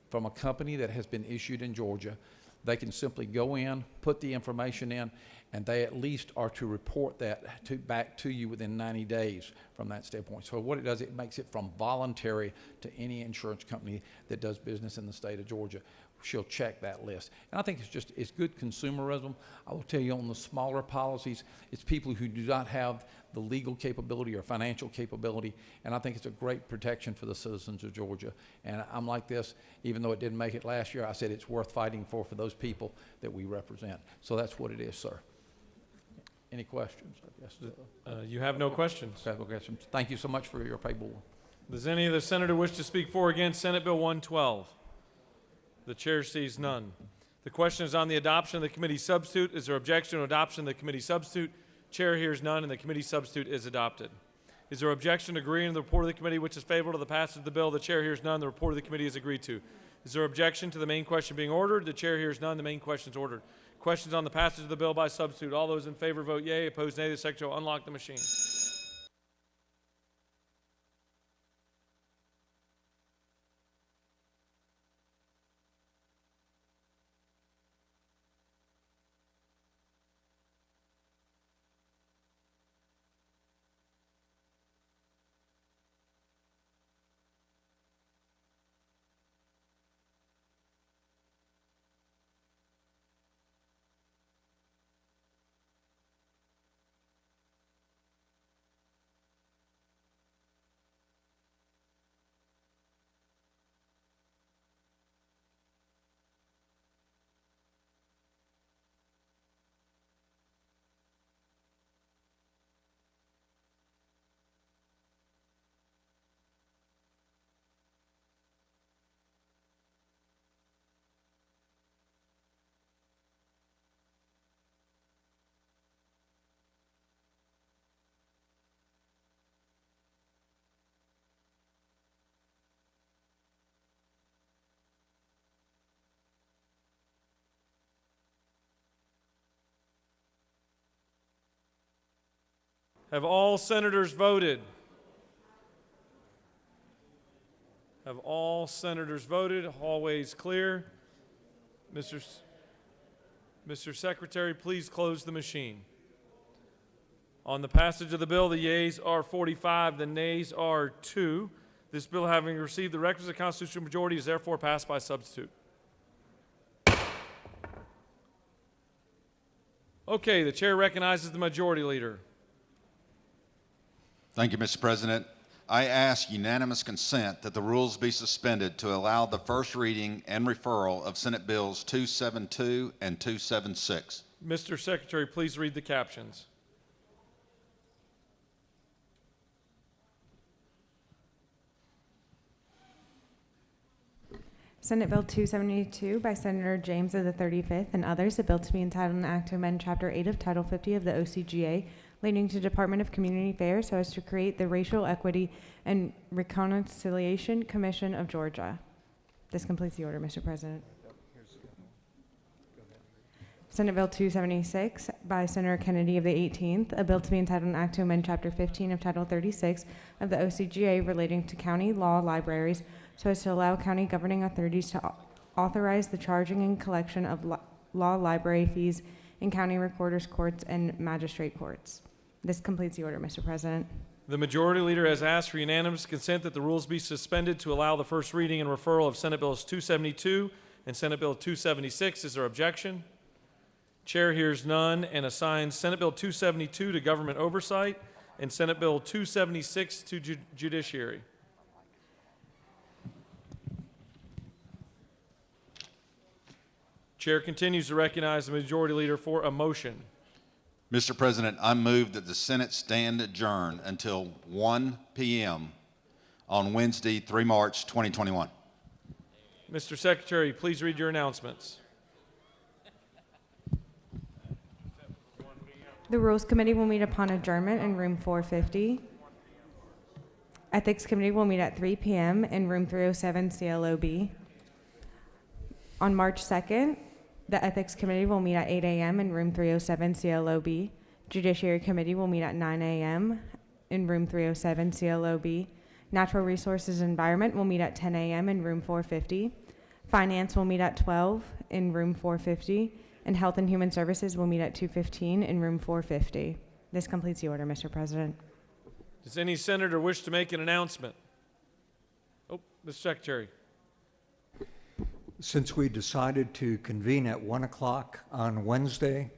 from a company that has been issued in Georgia, they can simply go in, put the information in, and they at least are to report that back to you within 90 days from that standpoint. So what it does, it makes it from voluntary to any insurance company that does business in the state of Georgia. She'll check that list. And I think it's good consumerism. I will tell you, on the smaller policies, it's people who do not have the legal capability or financial capability, and I think it's a great protection for the citizens of Georgia. And I'm like this, even though it didn't make it last year, I said it's worth fighting for those people that we represent. So that's what it is, sir. Any questions? I guess. You have no questions. Okay. Thank you so much for your paperwork. Does any other senator wish to speak for or against Senate Bill 112? The chair sees none. The question is on the adoption of the committee substitute. Is there objection to adoption of the committee substitute? Chair hears none, and the committee substitute is adopted. Is there objection to agreeing to the report of the committee which is favorable to the passage of the bill? The chair hears none. The report of the committee is agreed to. Is there objection to the main question being ordered? The chair hears none. The main question is ordered. Questions on the passage of the bill by substitute. All those in favor vote yea. Opposed nay. The secretary will unlock the machine. Have all senators voted? Have all senators voted? Hallways clear. Mr. Secretary, please close the machine. On the passage of the bill, the yeas are 45, the nays are 2. This bill, having received the requisite constitutional majority, is therefore passed by substitute. Okay, the chair recognizes the majority leader. Thank you, Mr. President. I ask unanimous consent that the rules be suspended to allow the first reading and referral of Senate Bills 272 and 276. Mr. Secretary, please read the captions. Senate Bill 272 by Senator James of the 35th and others, a bill to be entitled an act to amend Chapter 8 of Title 50 of the OCGA relating to Department of Community Affairs so as to create the Racial Equity and Reconciliation Commission of Georgia. This completes the order, Mr. President. Senate Bill 276 by Senator Kennedy of the 18th, a bill to be entitled an act to amend Chapter 15 of Title 36 of the OCGA relating to county law libraries so as to allow county governing authorities to authorize the charging and collection of law library fees in county recorders courts and magistrate courts. This completes the order, Mr. President. The majority leader has asked for unanimous consent that the rules be suspended to allow the first reading and referral of Senate Bills 272 and Senate Bill 276. Is there objection? Chair hears none and assigns Senate Bill 272 to Government Oversight and Senate Bill 276 to Judiciary. Chair continues to recognize the majority leader for a motion. Mr. President, I move that the Senate stand adjourned until 1 p.m. on Wednesday, 3 March 2021. Mr. Secretary, please read your announcements. The Rules Committee will meet upon adjournment in room 450. Ethics Committee will meet at 3 p.m. in room 307 CLOB. On March 2nd, the Ethics Committee will meet at 8 a.m. in room 307 CLOB. Judiciary Committee will meet at 9 a.m. in room 307 CLOB. Natural Resources and Environment will meet at 10 a.m. in room 450. Finance will meet at 12 in room 450. And Health and Human Services will meet at 2:15 in room 450. This completes the order, Mr. President. Does any senator wish to make an announcement? Oh, Mr. Secretary. Since we decided to convene at 1 o'clock on Wednesday,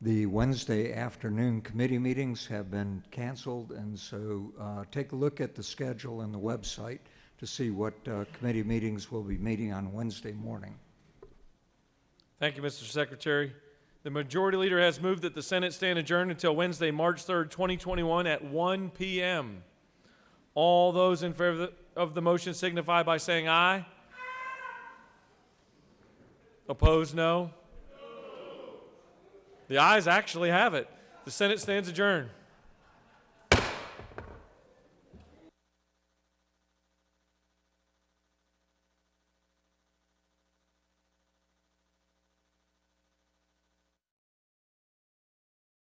the Wednesday afternoon committee meetings have been canceled, and so take a look at the schedule and the website to see what committee meetings will be meeting on Wednesday morning. Thank you, Mr. Secretary. The majority leader has moved that the Senate stand adjourned until Wednesday, March 3rd, 2021 at 1 p.m. All those in favor of the motion signify by saying aye. Opposed, no. The ayes actually have it. The Senate stands adjourned.